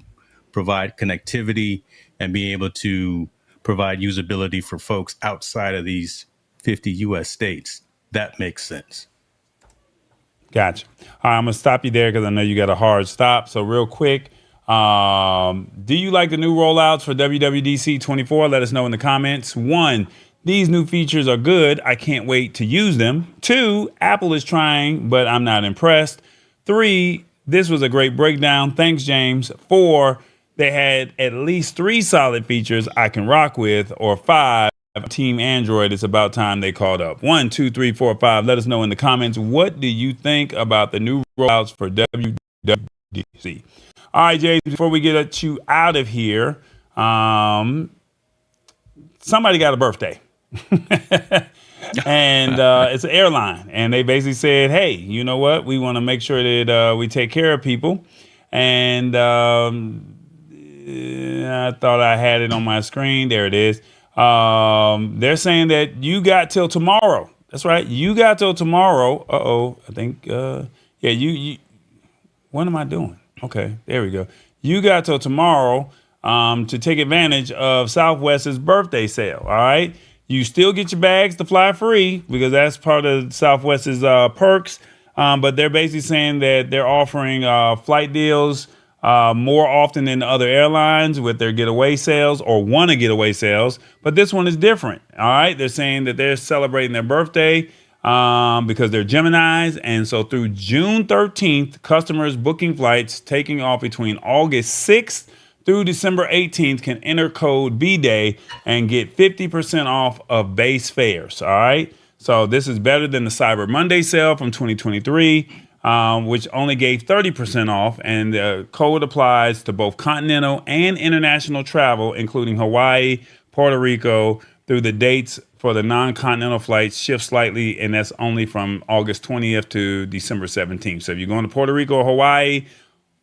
Speaker 4: provide connectivity and being able to provide usability for folks outside of these 50 U.S. states, that makes sense.
Speaker 3: Gotcha. All right, I'm going to stop you there because I know you got a hard stop. So real quick, do you like the new rollouts for WWDC 24? Let us know in the comments. 1, these new features are good. I can't wait to use them. 2, Apple is trying, but I'm not impressed. 3, this was a great breakdown. Thanks, James. 4, they had at least 3 solid features I can rock with. Or 5, Team Android, it's about time they called up. 1, 2, 3, 4, 5. Let us know in the comments. What do you think about the new rollouts for WWDC? All right, James, before we get you out of here, somebody got a birthday. And it's an airline. And they basically said, hey, you know what? We want to make sure that we take care of people. And I thought I had it on my screen. There it is. They're saying that you got till tomorrow. That's right. You got till tomorrow. I think, you, what am I doing? Okay, there we go. You got till tomorrow to take advantage of Southwest's birthday sale. All right. You still get your bags to fly free because that's part of Southwest's perks. But they're basically saying that they're offering flight deals more often than other airlines with their getaway sales or want to getaway sales. But this one is different. All right. They're saying that they're celebrating their birthday because they're Geminis. And so through June 13th, customers booking flights taking off between August 6th through December 18th can enter code B-Day and get 50% off of base fares. All right. So this is better than the Cyber Monday sale from 2023, which only gave 30% off. And the code applies to both continental and international travel, including Hawaii, Puerto Rico, through the dates for the non-continental flights shift slightly, and that's only from August 20th to December 17th. So if you're going to Puerto Rico or Hawaii,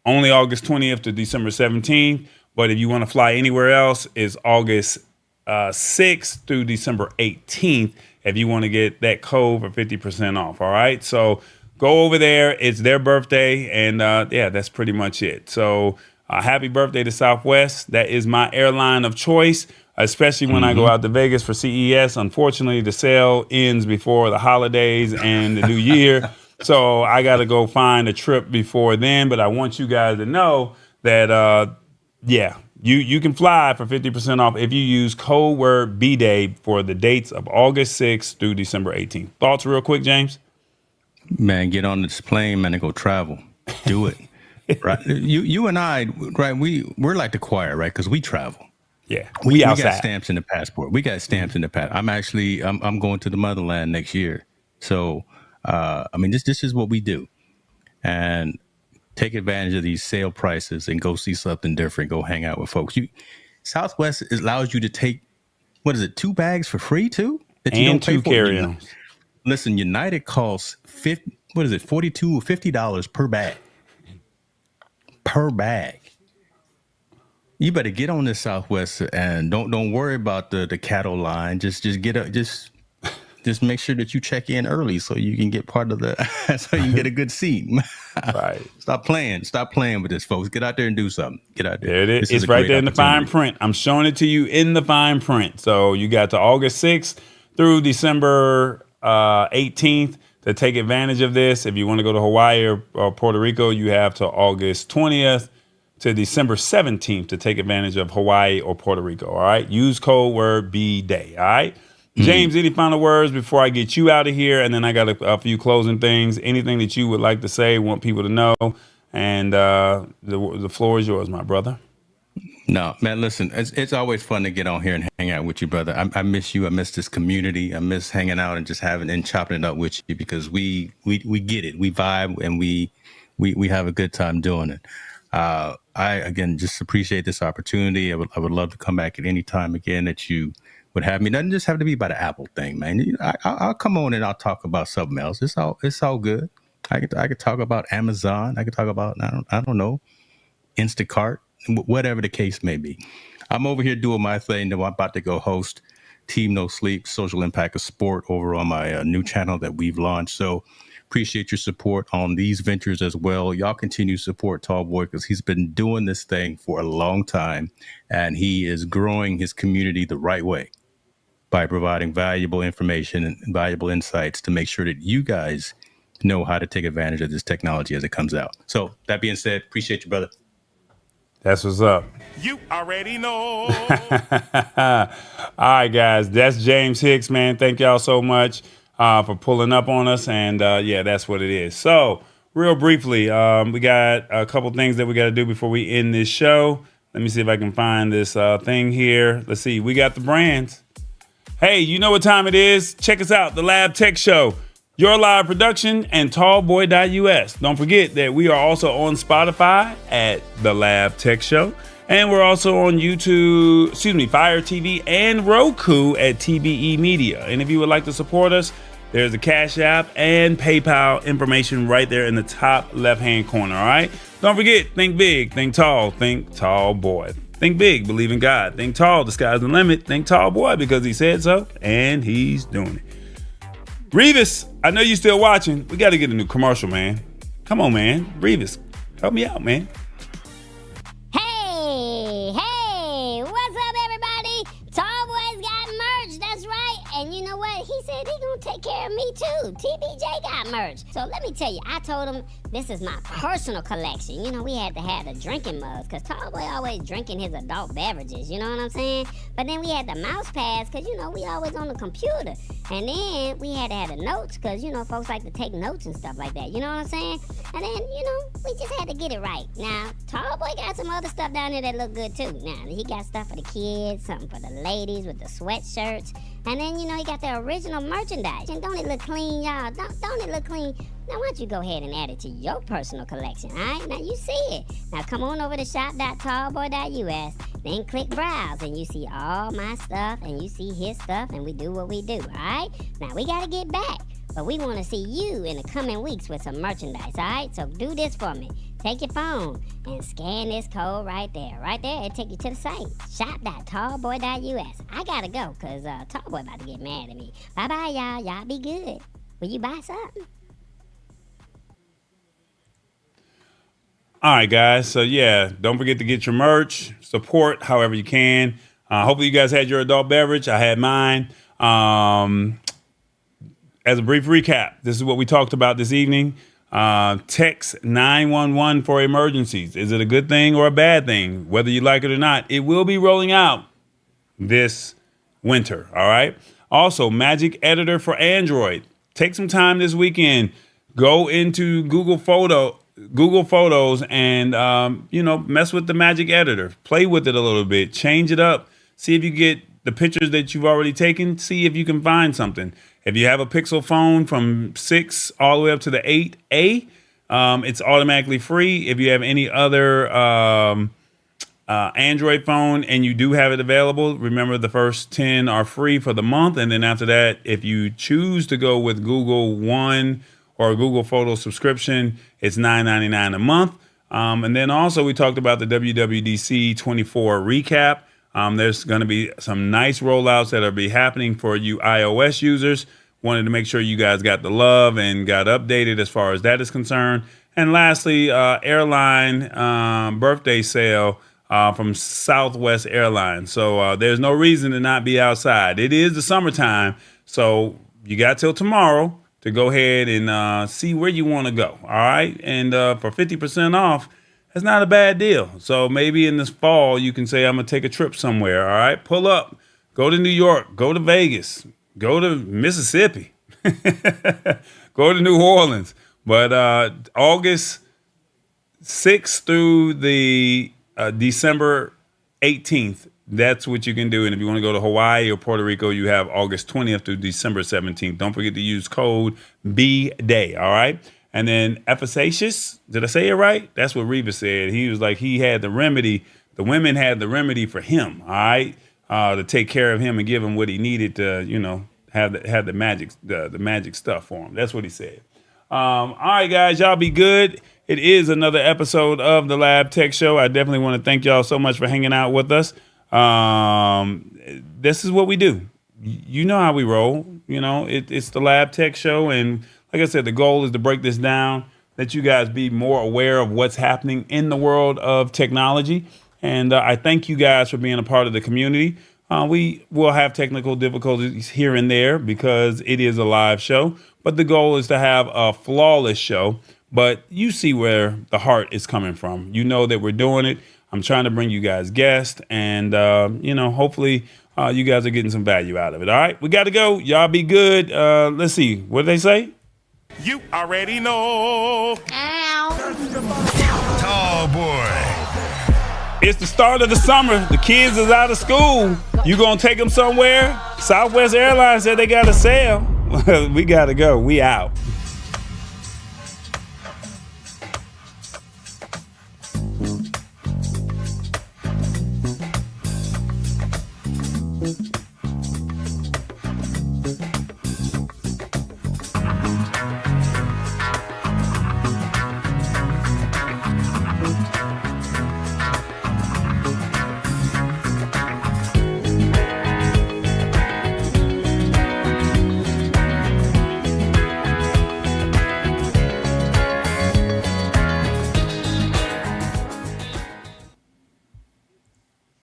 Speaker 3: only August 20th to December 17th. But if you want to fly anywhere else, it's August 6th through December 18th if you want to get that code for 50% off. All right. So go over there. It's their birthday. And yeah, that's pretty much it. So happy birthday to Southwest. That is my airline of choice, especially when I go out to Vegas for CES. Unfortunately, the sale ends before the holidays and the new year. So I got to go find a trip before then. But I want you guys to know that, yeah, you can fly for 50% off if you use code word B-Day for the dates of August 6th through December 18th. Thoughts real quick, James?
Speaker 4: Man, get on this plane, man, and go travel. Do it. Right. You and I, right, we're like the choir, right? Because we travel.
Speaker 3: Yeah.
Speaker 4: We got stamps in the passport. We got stamps in the passport. I'm going to the motherland next year. So, I mean, this is what we do. And take advantage of these sale prices and go see something different. Go hang out with folks. Southwest allows you to take, 2 bags for free too? That you
Speaker 3: and
Speaker 4: don't pay
Speaker 3: 2
Speaker 4: for?
Speaker 3: carry-ons.
Speaker 4: Listen, United costs $42 or $50 per bag. Per bag. You better get on this Southwest and don't worry about the cattle line. Just make sure that you check in early so you can get part of so you can get a good seat.
Speaker 3: Right.
Speaker 4: Stop playing with this, folks. Get out there and do something. Get out there.
Speaker 3: There it is. It's right there in the fine print. I'm showing it to you in the fine print. So you got to August 6th through December 18th to take advantage of this. If you want to go to Hawaii or Puerto Rico, you have to August 20th to December 17th to take advantage of Hawaii or Puerto Rico. All right. Use code word B-Day. All right. James, any final words before I get you out of here? And then I got a few closing things. Anything that you would like to say, want people to know? And the floor is yours, my brother.
Speaker 4: No, man, listen, it's always fun to get on here and hang out with you, brother. I miss you. I miss this community. I miss hanging out and just having and chopping it up with you because we get it. We vibe and we have a good time doing it. I, again, just appreciate this opportunity. I would love to come back at any time again that you would have me. It doesn't just have to be about the Apple thing, man. I'll come on and I'll talk about something else. It's all good. I could talk about Amazon. I could talk about I don't know, Instacart, whatever the case may be. I'm over here doing my thing. Now I'm about to go host Team No Sleep, Social Impact of Sport over on my new channel that we've launched. So appreciate your support on these ventures as well. Y'all continue to support Tallboy because he's been doing this thing for a long time and he is growing his community the right way by providing valuable information and valuable insights to make sure that you guys know how to take advantage of this technology as it comes out. So that being said, appreciate you, brother.
Speaker 3: That's what's up.
Speaker 2: You already know.
Speaker 3: All right, guys. That's James Hicks, man. Thank y'all so much for pulling up on us. And yeah, that's what it is. So real briefly, we got a couple things that we got to do before we end this show. Let me see if I can find this thing here. Let's see. We got the brands. Hey, you know what time it is? Check us out, The Lab Tech Show, your live production, and tallboy.us. Don't forget that we are also on Spotify at The Lab Tech Show. And we're also on YouTube, Fire TV and Roku at TBE Media. And if you would like to support us, there's a Cash App and PayPal information right there in the top left-hand corner, all right? Don't forget, think big, think tall, think tall boy. Think big, believe in God. Think tall, the sky's the limit. Think tall boy because he said so, and he's doing it. Revis, I know you're still watching. We got to get a new commercial, man. Come on, man. Revis, help me out, man.
Speaker 1: Hey, what's up, everybody? Tallboy's got merch, that's right. And you know know what? He said he gonna take care of me too. TBJ got merch. So let me tell you, I told him this is my personal collection. You know, we had to have the drinking mugs because Tallboy always drinking his adult beverages, you know what I'm saying? But then we had the mouse pads because, you know, we always on the computer. And then we had to have the notes because, you know, folks like to take notes and stuff like that, you know what I'm saying? And then, you know, we just had to get it right. Now, Tallboy got some other stuff down there that look good too. Now, he got stuff for the kids, something for the ladies with the sweatshirts. And then, you know, he got the original merchandise. And don't it look clean, y'all? Don't it look clean? Now, why don't you go ahead and add it to your personal collection, all right? Now, you see it. Now, come on over to shop.tallboy.us, then click browse, and you see all my stuff, and you see his stuff, and we do what we do, all right? Now, we got to get back, but we want to see you in the coming weeks with some merchandise, all right? So do this for me. Take your phone and scan this code right there. Right there, it'll take you to the site, shop.tallboy.us. I got to go, because Tallboy about to get mad at me. Bye-bye, y'all. Y'all be good. Will you buy something?
Speaker 3: All right, guys. So, yeah, don't forget to get your merch. Support however you can. Hopefully you guys had your adult beverage. I had mine. As a brief recap, this is what we talked about this evening. Text 911 for emergencies. Is it a good thing or a bad thing? Whether you like it or not, it will be rolling out this winter. All right. Also, Magic Editor for Android. Take some time this weekend. Go into Google Photos and, you know, mess with the Magic Editor. Play with it a little bit. Change it up. See if you get the pictures that you've already taken. See if you can find something. If you have a Pixel phone from 6 all the way up to the 8A, it's automatically free. If you have any other Android phone and you do have it available, remember the first 10 are free for the month. And then after that, if you choose to go with Google One or Google Photo subscription, it's $9.99 a month. And then also we talked about the WWDC 24 recap. There's going to be some nice rollouts that will be happening for you iOS users. Wanted to make sure you guys got the love and got updated as far as that is concerned. And lastly, airline birthday sale from Southwest Airlines. So there's no reason to not be outside. It is the summertime, so you got till tomorrow to go ahead and see where you want to go. All right. And for 50% off, that's not a bad deal. So maybe in this fall, you can say, I'm going to take a trip somewhere. All right. Pull up. Go to New York. Go to Vegas. Go to Mississippi. Go to New Orleans. But August 6th through the December 18th, that's what you can do. And if you want to go to Hawaii or Puerto Rico, you have August 20th through December 17th. Don't forget to use code BDAY. All right. And then Ephesacious, did I say it right? That's what Reva said. He was like, he had the remedy. The women had the remedy for him. All right. To take care of him and give him what he needed to, you know, have the magic stuff for him. That's what he said. All right, guys, y'all be good. It is another episode of the Lab Tech Show. I definitely want to thank y'all so much for hanging out with us. This is what we do. You know how we roll. You know, it's the Lab Tech Show. And like I said, the goal is to break this down, let you guys be more aware of what's happening in the world of technology. And I thank you guys for being a part of the community. We will have technical difficulties here and there because it is a live show. But the goal is to have a flawless show. But you see where the heart is coming from. You know that we're doing it. I'm trying to bring you guys guests. And, you know, hopefully you guys are getting some value out of it. All right, we got to go. Y'all be good. Let's see. What did they say?
Speaker 2: You already know. Tall boy.
Speaker 3: It's the start of the summer. The kids is out of school. You gonna take them somewhere? Southwest Airlines said they got a sale. We gotta go. We out.